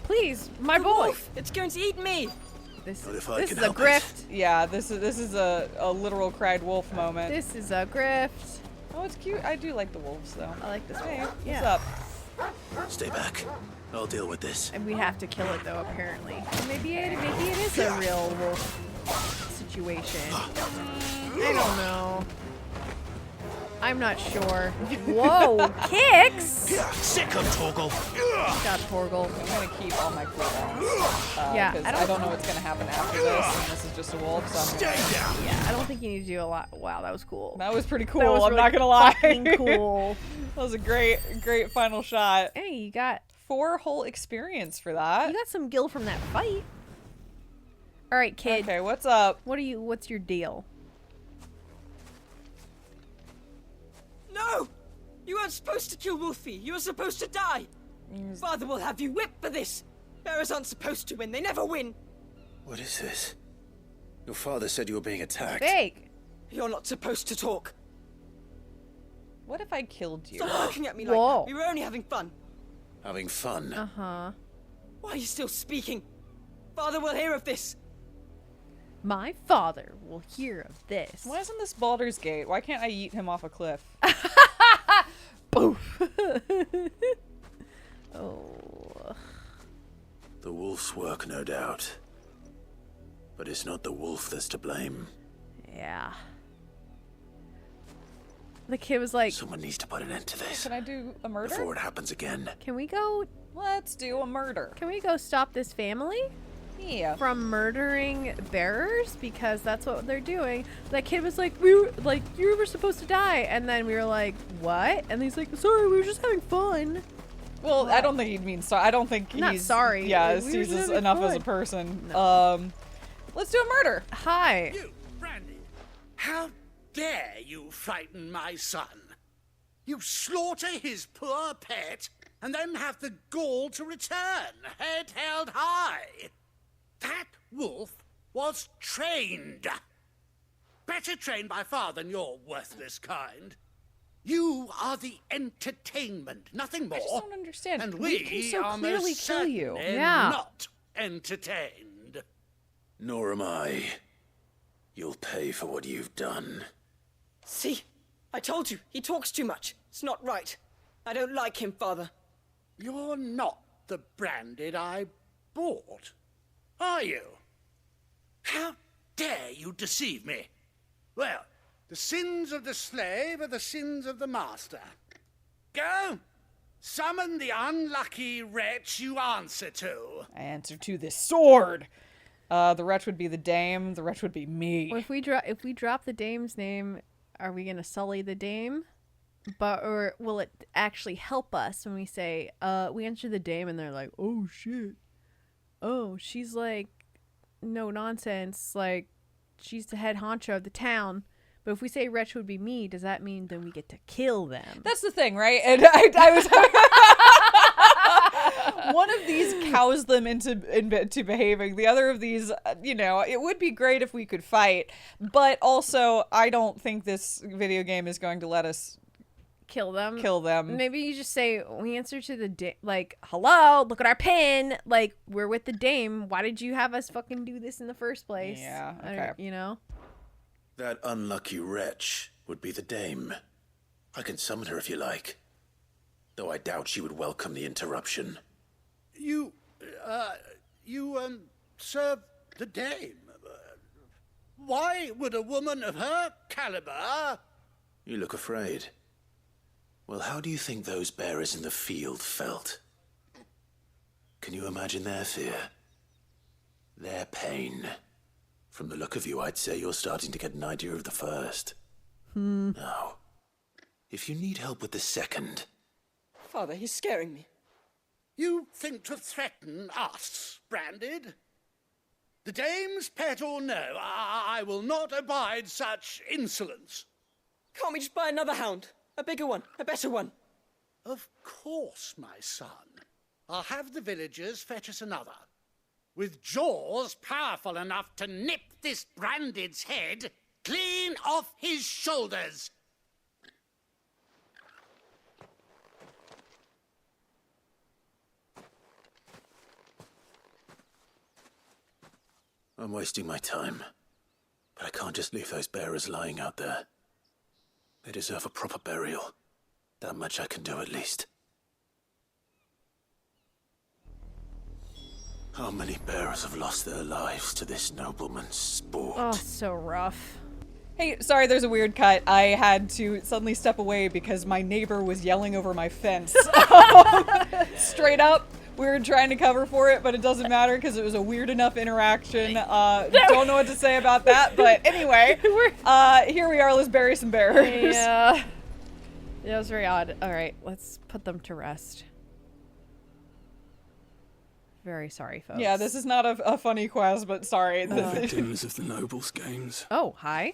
Please, my boy.
Wolf, it's going to eat me.
This
Not if I
this
can
is a
help it.
grift.
Yeah, this is a literal cried wolf moment.
This is a grift.
Oh, it's cute. I do like the wolves though.
I like this
Hey,
wolf.
what's
Yeah.
up?
Stay back. I'll deal with this.
And we have to kill it though, apparently. Or maybe it is a real wolf situation. I don't know. I'm not sure. Whoa, kicks!
Sick of Torgal.
Got Torgal.
I'm gonna keep all my cooldowns.
Yeah,
because
I
I
don't-
don't know what's gonna happen after this, and this is just a wolf. So I'm
Stay down.
Yeah, I don't think you need to do a lot. Wow, that was cool.
That was pretty cool.
That was
I'm
really
not gonna lie.
fucking cool.
That was a great final shot.
Hey, you got
4 whole experience for that.
you got some gil from that fight. All right, kid.
Okay, what's up?
What's your deal?
No! You weren't supposed to kill Wolfie. You were supposed to die. Father will have you whipped for this. Bearers aren't supposed to win. They never win.
What is this? Your father said you were being attacked.
Fake.
You're not supposed to talk.
What if I killed you?
Stop looking at me like
Whoa.
that. We were only having fun.
Having fun.
Uh-huh.
Why are you still speaking? Father will hear of this.
My father will hear of this.
Why isn't this Baldur's Gate? Why can't I yeet him off a cliff?
Boof. Oh.
The wolf's work, no doubt. But it's not the wolf that's to blame.
Yeah. The kid was like,
Someone needs to put an end to this
Can I do a murder?
before it happens again.
can we go
Let's do a murder.
stop this family
Yeah.
from murdering bearers? Because that's what they're doing. That kid was like, you were supposed to die. And then we were like, what? And he's like, sorry, we were just having fun.
Well, I don't think he'd mean sorry. I don't think
Not
he's
sorry.
Yeah,
We were
sees
just
us
having
enough as a
fun.
person. Let's do a murder.
Hi.
You, Brandy. How dare you frighten my son? You slaughter his poor pet and then have the gall to return, head held high. That wolf was trained. Better trained by far than your worthless kind. You are the entertainment, nothing more.
I just don't understand.
And
We can so
are
clearly
most
kill you.
certainly
Yeah.
not entertained.
Nor am I. You'll pay for what you've done.
See? I told you. He talks too much. It's not right. I don't like him, Father.
You're not the branded I bought, are you? How dare you deceive me? Well, the sins of the slave are the sins of the master. Go! Summon the unlucky wretch you answer to.
I answer to this sword. The wretch would be the dame. The wretch would be me.
Well, if we drop the dame's name, are we gonna sully the dame? Or will it actually help us when we say, we answer the dame and they're like, oh shit. Oh, she's like, no nonsense. Like, she's the head honcho of the town. But if we say wretch would be me, does that mean then we get to kill them?
That's the thing, right? And I was one of these cows them into behaving. The other of these, it would be great if we could fight, but also I don't think this video game is going to let us
kill them.
Kill them.
Maybe you just say, we answer to the like, hello, look at our pin. Like, we're with the dame. Why did you have us fucking do this in the first place?
Yeah, okay.
You know?
That unlucky wretch would be the dame. I can summon her if you like. Though I doubt she would welcome the interruption.
You serve the dame. Why would a woman of her caliber...
You look afraid. Well, how do you think those bearers in the field felt? Can you imagine their fear? Their pain? From the look of you, I'd say you're starting to get an idea of the first. Now, if you need help with the second...
Father, he's scaring me.
You think to threaten us, Branded? The dame's pet or no, I will not abide such insolence.
Can't we just buy another hound? A bigger one, a better one.
Of course, my son. I'll have the villagers fetch us another. With jaws powerful enough to nip this Branded's head clean off his shoulders.
I'm wasting my time. But I can't just leave those bearers lying out there. They deserve a proper burial. That much I can do at least. How many bearers have lost their lives to this nobleman's sport?
Oh, so rough.
Hey, sorry, there's a weird cut. I had to suddenly step away because my neighbor was yelling over my fence. Straight up. We were trying to cover for it, but it doesn't matter because it was a weird enough interaction. Don't know what to say about that, but anyway, here we are. Let's bury some bearers.
Yeah. That was very odd. All right, let's put them to rest. Very sorry, folks.
Yeah, this is not a funny quest, but sorry.
Victims of the Nobles Games.
Oh, hi.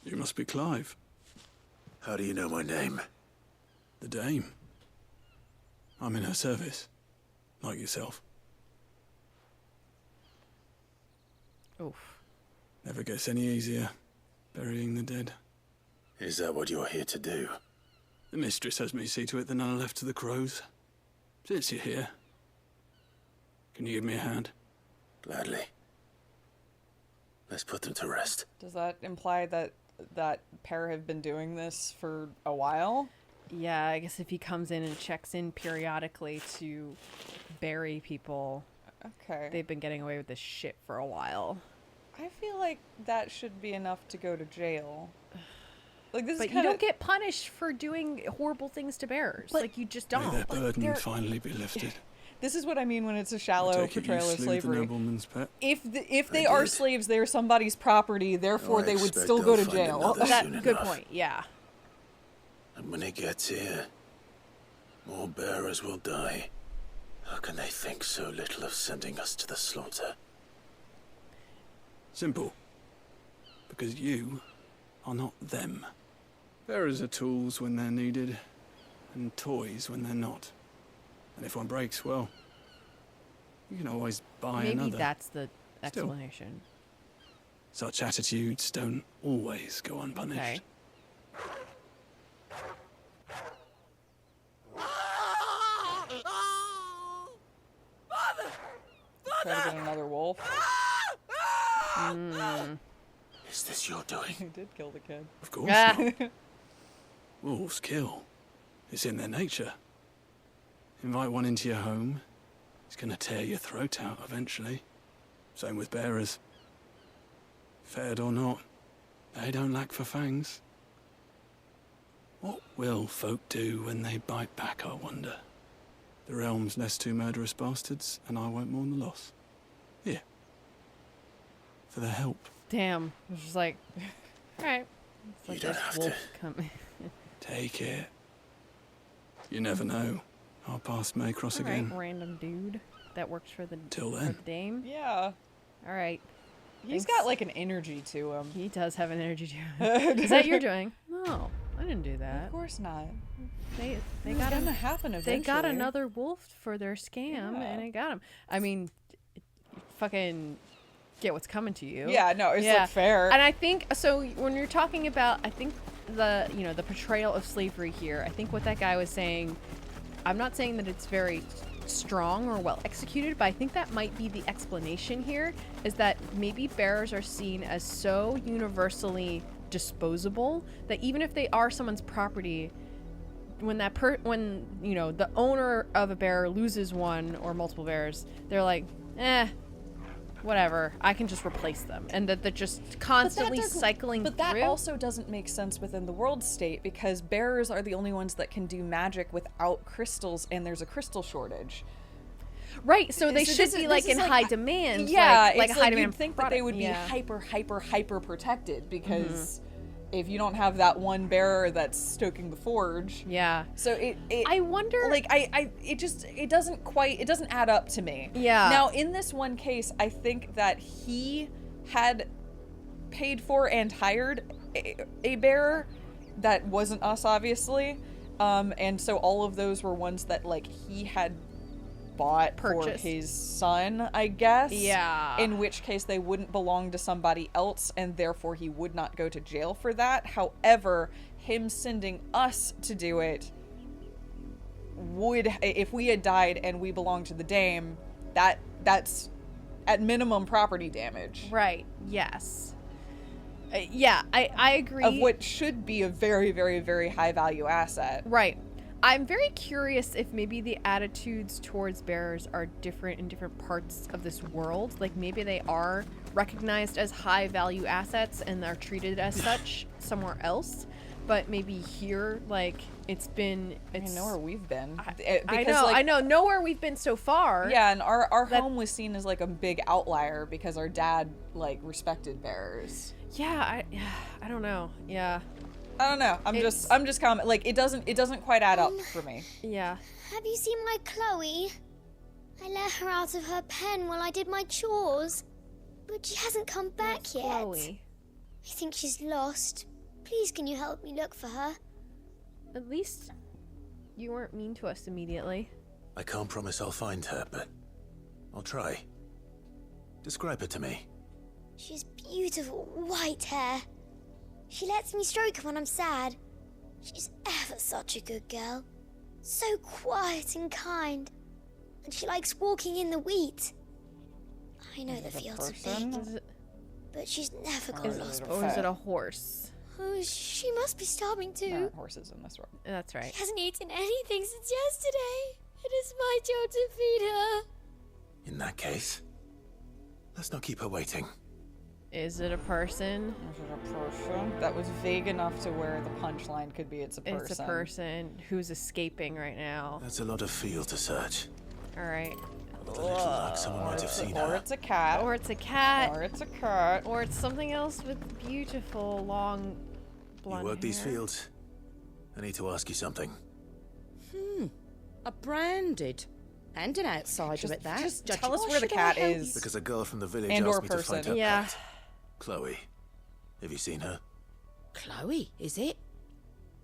You must be Clive.
How do you know my name?
The Dame. I'm in her service, like yourself.
Oof.
Never gets any easier, burying the dead.
Is that what you're here to do?
The mistress has me see to it that none are left to the crows. Since you're here, can you give me a hand?
Gladly. Let's put them to rest.
Does that imply that that pair have been doing this for a while?
Yeah, I guess if he comes in and checks in periodically to bury people,
okay,
they've been getting away with this shit for a while.
I feel like that should be enough to go to jail. Like this,
but you don't get punished for doing horrible things to bearers. Like you just don't.
May their burden finally be lifted.
This is what I mean when it's a shallow portrayal of slavery.
The nobleman's pet?
If they are slaves, they are somebody's property. Therefore, they would still go to jail.
Good point. Yeah.
And when it gets here, more bearers will die. How can they think so little of sending us to the slaughter?
Simple. Because you are not them. Bearers are tools when they're needed, and toys when they're not. And if one breaks, well, you can always buy another.
Maybe that's the explanation.
Still, such attitudes don't always go unpunished.
Okay.
Try to get another wolf.
Is this your doing?
He did kill the kid.
Of course not. Wolves kill. It's in their nature. Invite one into your home, it's gonna tear your throat out eventually. Same with bearers. Fed or not, they don't lack for fangs. What will folk do when they bite back, I wonder? The realm's less two murderous bastards, and I won't mourn the loss. Here. For their help.
Damn. It's just like, alright.
You don't have to.
Take it. You never know. Our paths may cross again.
Random dude that works for the,
Till then.
for the dame.
Yeah.
Alright.
He's got like an energy to him.
He does have an energy to him. Is that your doing? No, I didn't do that.
Of course not.
They
It's
got
gonna happen eventually.
They got another wolf for their scam, and it got him. I mean, fucking get what's coming to you.
Yeah, no, it's like fair.
And I think so. When you're talking about, I think the the portrayal of slavery here, I think what that guy was saying, I'm not saying that it's very strong or well executed, but I think that might be the explanation here, is that maybe bearers are seen as so universally disposable that even if they are someone's property, when the owner of a bearer loses one or multiple bearers, they're like, whatever, I can just replace them, and that they're just constantly cycling through.
But that also doesn't make sense within the world state, because bearers are the only ones that can do magic without crystals, and there's a crystal shortage.
Right, so they should be in high demand.
Yeah,
like
it's
a high
like
demand
you'd think that they would be hyper protected, because if you don't have that one bearer that's stoking the forge.
Yeah.
So
I wonder,
like it doesn't add up to me.
Yeah.
Now in this one case, I think that he had paid for and hired a bearer that wasn't us, obviously. And so all of those were ones that like he had bought for his son, I guess.
Yeah.
In which case they wouldn't belong to somebody else, and therefore he would not go to jail for that. However, him sending us to do it would, if we had died and we belonged to the dame, that's at minimum property damage.
Right. Yes. Yeah, I agree.
Of what should be a very, very, very high value asset.
Right. I'm very curious if maybe the attitudes towards bearers are different in different parts of this world. Like maybe they are recognized as high value assets and are treated as such somewhere else. But maybe here, like I
know where we've been.
I know nowhere we've been so far.
Yeah, and our home was seen as like a big outlier because our dad like respected bearers.
Yeah, I don't know. Yeah.
I don't know. I'm just commenting. Like it doesn't quite add up for me.
Yeah.
Have you seen my Chloe? I let her out of her pen while I did my chores, but she hasn't come back yet.
Chloe?
I think she's lost. Please, can you help me look for her?
At least you weren't mean to us immediately.
I can't promise I'll find her, but I'll try. Describe her to me.
She's beautiful white hair. She lets me stroke her when I'm sad. She's ever such a good girl. So quiet and kind. And she likes walking in the wheat. I know the fields are big, but she's never got lost before.
Or is it a horse?
Oh, she must be starving too.
There aren't horses in this world.
That's right.
She hasn't eaten anything since yesterday. It is my job to feed her.
In that case, let's not keep her waiting.
Is it a person?
Is it a person? That was vague enough to where the punchline could be it's a person.
It's a person who's escaping right now.
That's a lot of field to search.
Alright.
With a little luck, someone might have seen her.
Or it's a cat.
Or it's a cat.
Or it's a cat.
Or it's something else with beautiful, long, blonde
You work these
hair.
fields? I need to ask you something.
A branded. And an outsider at that.
Just tell us where the cat is.
Because a girl from the village
And or
asked me to find her
Yeah.
pet. Chloe. Have you seen her?
Chloe, is it?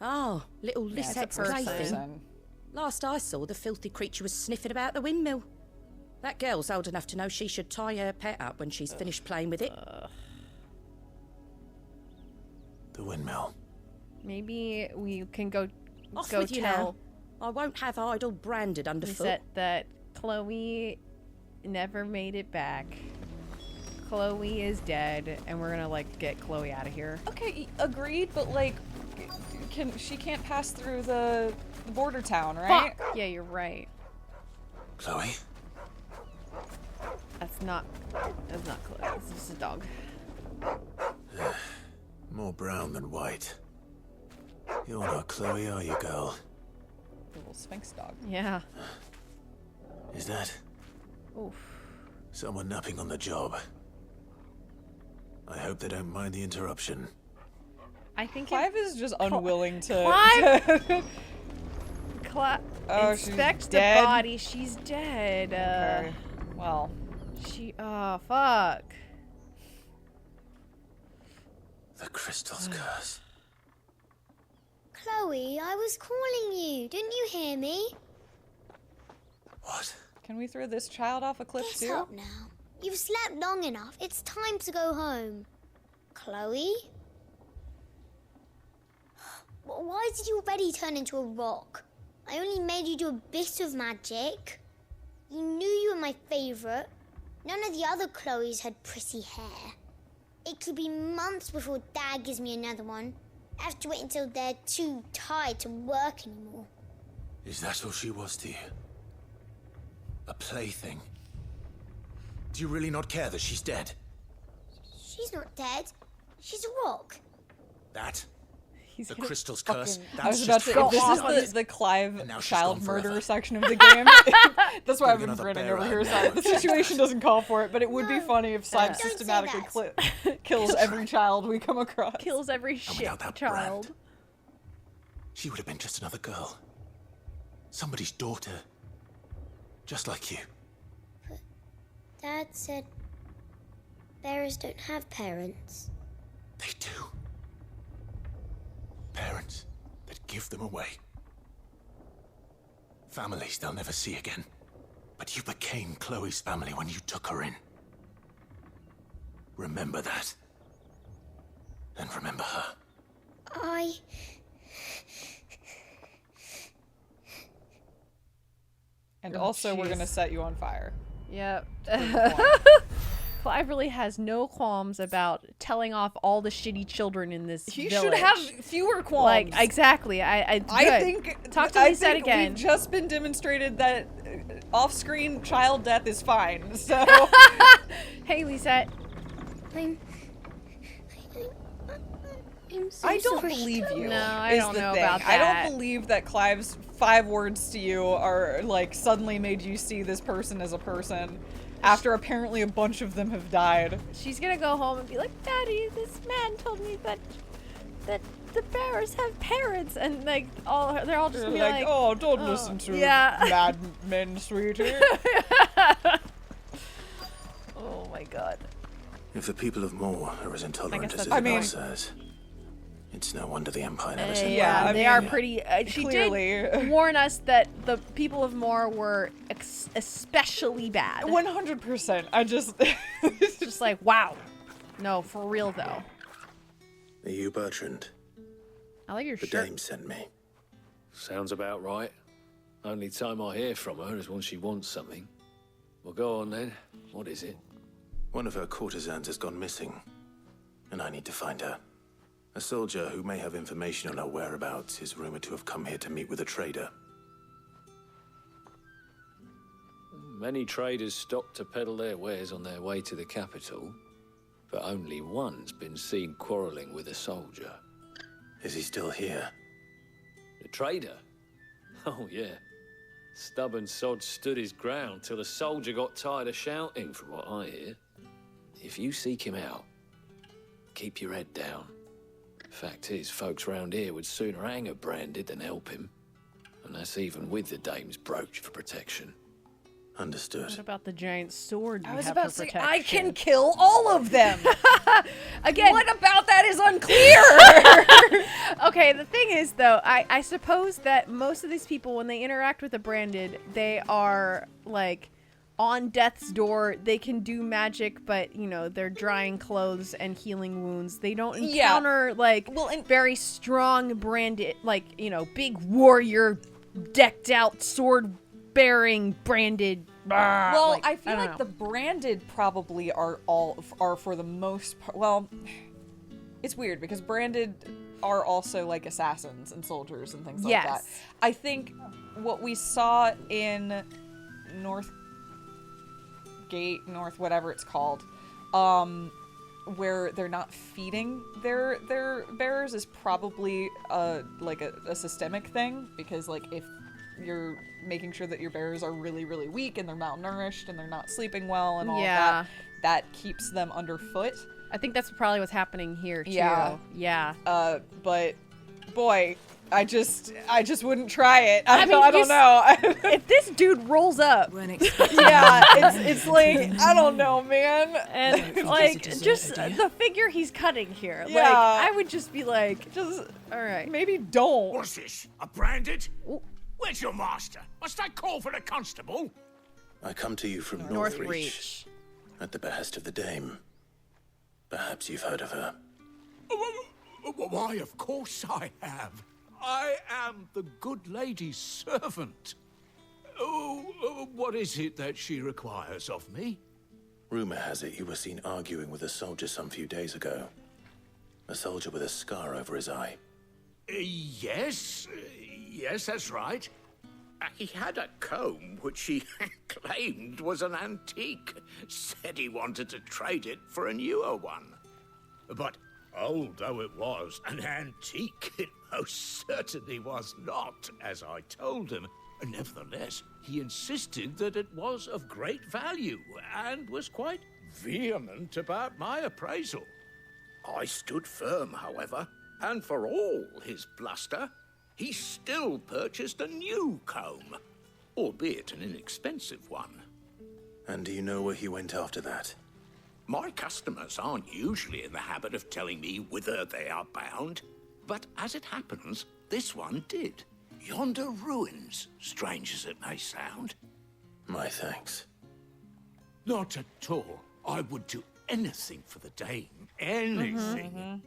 Oh, little
Yeah, it's a
Lissette's
person.
plaything. Last I saw, the filthy creature was sniffing about the windmill. That girl's old enough to know she should tie her pet up when she's finished playing with it.
The windmill.
Maybe we can go
Off
go
with you
tell
now. I won't have idle branded underfoot.
Lisette that Chloe never made it back. Chloe is dead, and we're gonna like get Chloe out of here.
Okay, agreed, but like, she can't pass through the border town, right?
Fuck! Yeah, you're right.
Chloe?
That's not Chloe. It's just a dog.
More brown than white. You're not Chloe, are you, girl?
The little Sphinx dog.
Yeah.
Is that
Oof.
someone napping on the job? I hope they don't mind the interruption.
I think
Clive is just unwilling to.
Clive.
Oh, she's
Inspect the
dead?
body. She's dead.
Okay. Well.
Oh, fuck.
The crystal's curse.
Chloe, I was calling you. Didn't you hear me?
What?
Can we throw this child off a cliff
Get
too?
up now. You've slept long enough. It's time to go home. Chloe? Why did you already turn into a rock? I only made you do a bit of magic. You knew you were my favourite. None of the other Chloes had pretty hair. It could be months before Dad gives me another one. I have to wait until they're too tired to work anymore.
Is that all she was to you? A plaything? Do you really not care that she's dead?
She's not dead. She's a rock.
That? The
gonna
crystal's curse?
I was
That's
about
just
to. If
crazy.
this is the Clive
now she's
child
gone forever.
murder section of the game, that's why I've been
another
grinning
bear
over
out
here.
now,
Sorry, the
she's
situation doesn't call for it, but it would be funny if Slime
Don't say
systematically
that.
kills every child we come across.
Kills every shit
without that
child.
brand, she would have been just another girl. Somebody's daughter. Just like you.
Dad said bears don't have parents.
They do. Parents that give them away. Families they'll never see again. But you became Chloe's family when you took her in. Remember that. And remember her.
And also, we're
jeez.
gonna set you on fire.
Yep. Clive really has no qualms about telling off all the shitty children in this
He
village.
should have fewer qualms.
Like, exactly. I
think
talk to
I
Lisa
think
again.
We've just been demonstrated that off-screen child death is fine. So,
hey, Lisette.
I'm so
I don't
sorry.
believe you.
No, I
is
don't
the
know
thing.
about
I
that.
don't believe that Clive's 5 words to you are like suddenly made you see this person as a person after apparently a bunch of them have died.
She's gonna go home and be like, Daddy, this man told me that the bears have parents, and like they're all just gonna be like,
oh, don't listen to mad men, sweetie.
Oh my god.
If the people of Moor are as intolerant as
that's
Isabel says, it's no wonder the Empire never sent
Yeah,
one.
they are pretty. She
clearly.
did warn us that the people of Moor were especially bad.
100%. I just,
it's just like, wow. No, for real though.
Are you Bertrand?
I like your
The
shirt.
dame sent me.
Sounds about right. Only time I hear from her is when she wants something. Well, go on then. What is it?
One of her courtesans has gone missing, and I need to find her. A soldier who may have information on her whereabouts is rumored to have come here to meet with a trader.
Many traders stop to peddle their wares on their way to the capital, but only one's been seen quarreling with a soldier.
Is he still here?
The trader? Oh, yeah. Stubborn sod stood his ground till the soldier got tired of shouting, from what I hear. If you seek him out, keep your head down. Fact is, folks round here would sooner hang a branded than help him. And that's even with the dame's brooch for protection.
Understood.
What about the giant sword you
I was
have
about
for
to say,
protection?
I can kill all of them.
Again,
what about that is unclear.
Okay, the thing is, though, I suppose that most of these people, when they interact with a branded, they are, like, on death's door. They can do magic, but, you know, they're drying clothes and healing wounds. They don't encounter, like, very strong branded, like, you know, big warrior, decked out, sword-bearing, branded.
Well,
like,
I feel
don't
like
know.
the branded probably are for the most part. Well, it's weird because branded are also like assassins and soldiers and things like that.
Yes.
I think what we saw in North whatever it's called, where they're not feeding their bearers is probably like a systemic thing, because like if you're making sure that your bearers are really, really weak and they're malnourished and they're not sleeping well and all of that keeps them underfoot.
I think that's probably what's happening here too.
Yeah. But boy, I just wouldn't try it. I don't know.
If this dude rolls up,
it's like, I don't know, man.
And like just the figure he's cutting here.
Yeah.
Like I would just be like,
just
all right.
Maybe don't.
What's this? A branded? Where's your master? Must I call for the constable?
I come to you from Northreach, at the behest of the dame. Perhaps you've heard of her.
Why, of course I have. I am the good lady's servant. Oh, what is it that she requires of me?
Rumor has it you were seen arguing with a soldier some few days ago. A soldier with a scar over his eye.
Yes, that's right. He had a comb which he claimed was an antique. Said he wanted to trade it for a newer one. But old though it was, an antique it most certainly was not, as I told him. Nevertheless, he insisted that it was of great value and was quite vehement about my appraisal. I stood firm, however, and for all his bluster, he still purchased a new comb, albeit an inexpensive one.
And do you know where he went after that?
My customers aren't usually in the habit of telling me whither they are bound, but as it happens, this one did. Yonder ruins, strange as it may sound.
My thanks.
Not at all. I would do anything for the dame. Anything.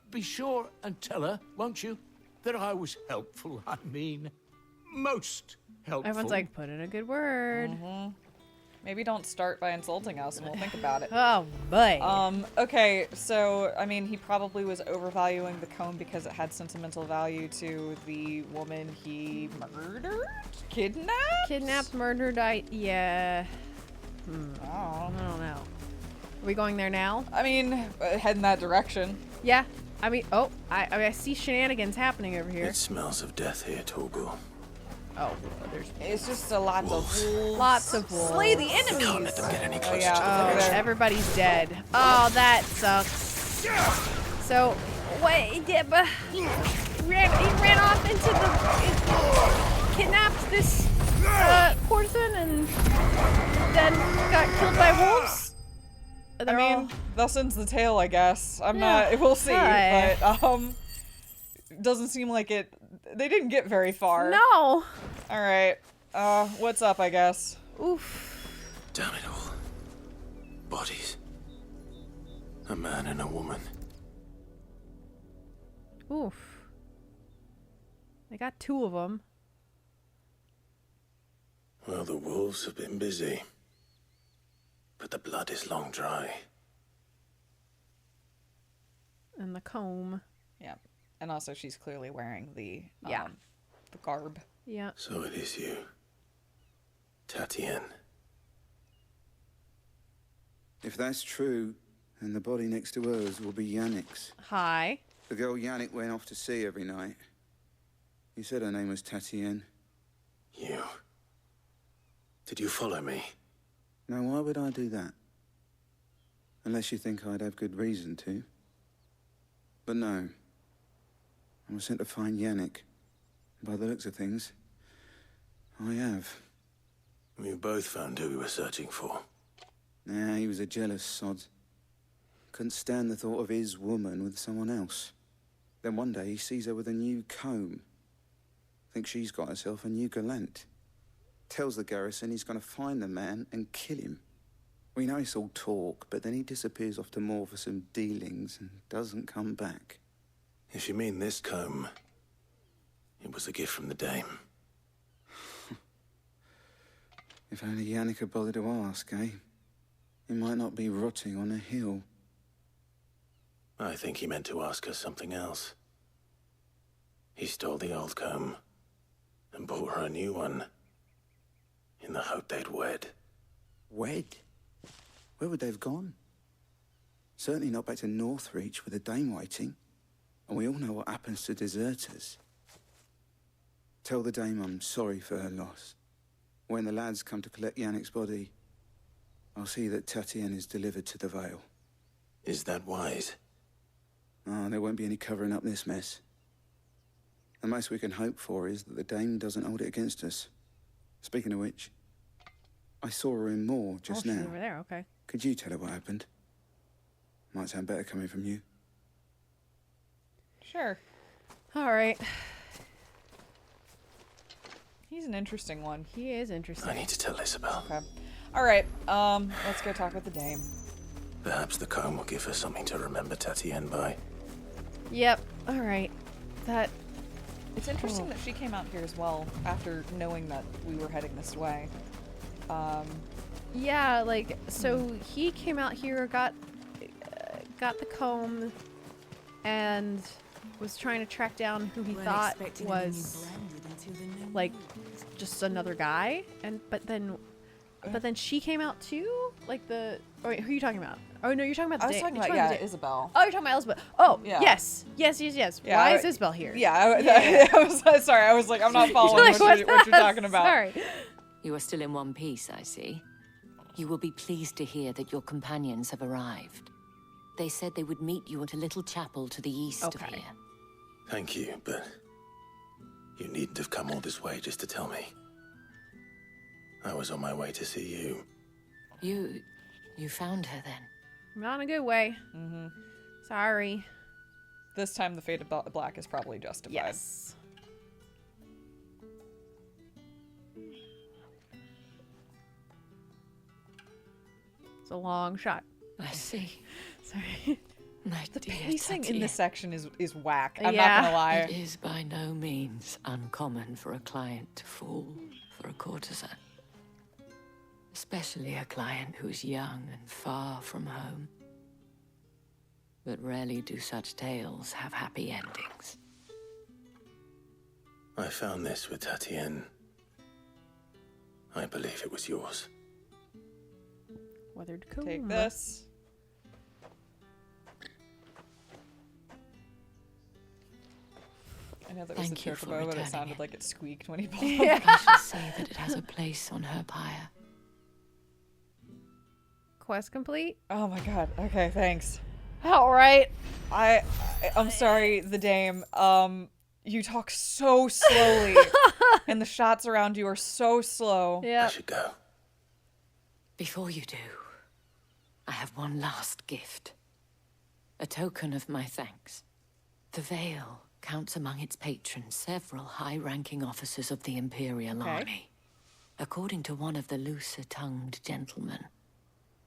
Be sure and tell her, won't you, that I was helpful. I mean, most helpful.
Everyone's like, put in a good word.
Maybe don't start by insulting us and we'll think about it.
Oh, boy.
Okay, so, I mean, he probably was overvaluing the comb because it had sentimental value to the woman he murdered? Kidnapped?
Kidnapped, murdered, yeah. I don't know. Are we going there now?
I mean, head in that direction.
Yeah. I mean, oh, I see shenanigans happening over here.
It smells of death here, Torgal.
Oh, there's...
It's just a lot of wolves.
Lots of wolves.
Slay the enemies!
We can't let them get any closer to the
Oh,
village.
everybody's dead. Oh, that sucks. So, wait, yeah, but he ran off into the... kidnapped this person and then got killed by wolves?
I mean, thus ends the tale, I guess. I'm not... We'll see, but, doesn't seem like it... They didn't get very far.
No!
Alright. What's up, I guess?
Oof.
Damn it all. Bodies. A man and a woman.
Oof. They got two of them.
Well, the wolves have been busy. But the blood is long dry.
And the comb.
Yeah. And also she's clearly wearing the garb.
Yeah.
So it is you. Tatian.
If that's true, then the body next to hers will be Yannick's.
Hi.
The girl Yannick went off to sea every night. You said her name was Tatian.
You. Did you follow me?
Now, why would I do that? Unless you think I'd have good reason to. But no. I was sent to find Yannick. By the looks of things, I have.
We both found who we were searching for.
Nah, he was a jealous sod. Couldn't stand the thought of his woman with someone else. Then one day he sees her with a new comb. Thinks she's got herself a new gallant. Tells the garrison he's going to find the man and kill him. We know it's all talk, but then he disappears off to Moor for some dealings and doesn't come back.
If you mean this comb, it was a gift from the dame.
If only Yannick had bothered to ask, eh? He might not be rotting on a hill.
I think he meant to ask her something else. He stole the old comb and bought her a new one in the hope they'd wed.
Wed? Where would they have gone? Certainly not back to Northreach with a dame waiting. And we all know what happens to deserters. Tell the dame I'm sorry for her loss. When the lads come to collect Yannick's body, I'll see that Tatian is delivered to the Vale.
Is that wise?
Oh, there won't be any covering up this mess. The most we can hope for is that the dame doesn't hold it against us. Speaking of which, I saw her in Moor just
she's
now.
over there, okay.
Could you tell her what happened? Might sound better coming from you.
Sure.
All right.
He's an interesting one.
He is interesting.
I need to tell Isabel.
Okay. All right. Let's go talk with the dame.
Perhaps the comb will give her something to remember Tatian by.
Yep. All right. that...
It's interesting that she came out here as well after knowing that we were heading this way.
Yeah, like, so he came out here, got the comb, and was trying to track down who he thought was, like, just another guy. But then she came out too? Like the... Oh, wait, who are you talking about? Oh, no, you're talking about the...
I was talking about, Isabel.
Oh, you're talking about Isabel. Oh,
Yeah.
yes. Yes.
Yeah,
Why is Isabel here?
Yeah, I was sorry. I was like, I'm not following what you're talking about.
Sorry.
You are still in one piece, I see. You will be pleased to hear that your companions have arrived. They said they would meet you at a little chapel to the east of here.
Thank you, but you needn't have come all this way just to tell me. I was on my way to see you.
You found her then?
Not in a good way.
Mm-hmm.
Sorry.
This time the fate of Black is probably justified.
Yes. It's a long shot.
I see.
Sorry.
My
The
dear
pacing in
Tatian.
this section is whack. I'm not gonna lie.
It is by no means uncommon for a client to fall for a courtesan. Especially a client who's young and far from home. But rarely do such tales have happy endings.
I found this with Tatian. I believe it was yours.
Weathered comb.
Take this. I know that was
Thank
a
you for
chocobo, but it
returning
sounded like it squeaked when he pulled
I
it.
shall say that it has a place on her pyre.
Quest complete?
Oh my god. Okay, thanks.
All right.
I'm sorry, the dame. You talk so slowly, and the shots around you are so slow.
Yeah.
I should go.
Before you do, I have one last gift. A token of my thanks. The Vale counts among its patrons several high-ranking officers of the Imperial Army. According to one of the looser-tongued gentlemen,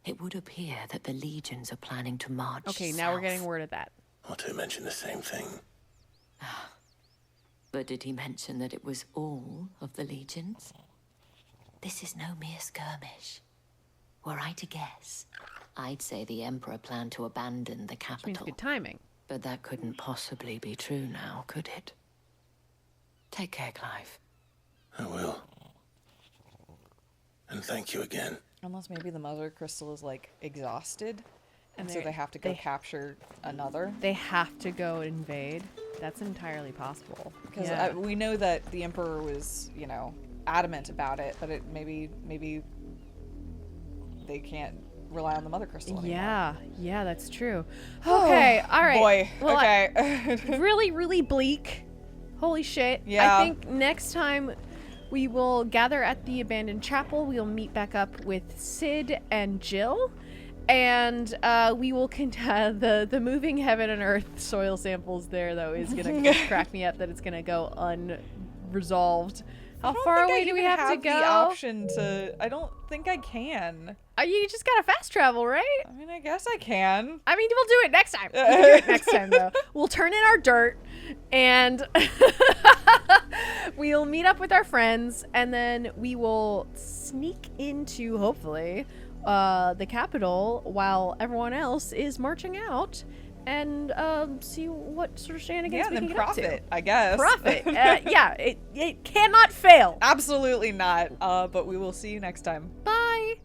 it would appear that the legions are planning to march
Okay, now we're getting word of that.
Otto mentioned the same thing.
But did he mention that it was all of the legions? This is no mere skirmish. Were I to guess, I'd say the Emperor planned to abandon the capital.
Which means good timing.
But that couldn't possibly be true now, could it? Take care, Clive.
I will. And thank you again.
Unless maybe the mother crystal is like exhausted, and so
they're-
they have to go capture another.
They have to go invade. That's entirely possible.
Because we know that the Emperor was, you know, adamant about it, but it maybe they can't rely on the mother crystal anymore.
Yeah, that's true. Okay, all right.
Boy,
Well,
okay.
really, really bleak. Holy shit.
Yeah.
I think next time we will gather at the abandoned chapel. We'll meet back up with Sid and Jill. And we will the moving heaven and earth soil samples there, though, is going to crack me up that it's going to go unresolved. How far away do we have to go?
The option to... I don't think I can.
You just gotta fast travel, right?
I mean, I guess I can.
I mean, we'll do it next time. We'll do it next time, though. We'll turn in our dirt, and we'll meet up with our friends, and then we will sneak into, hopefully, the capital while everyone else is marching out, and see what sort of shenanigans we can get up to.
Profit, I guess.
Profit. Yeah, it cannot fail.
Absolutely not. But we will see you next time.
Bye.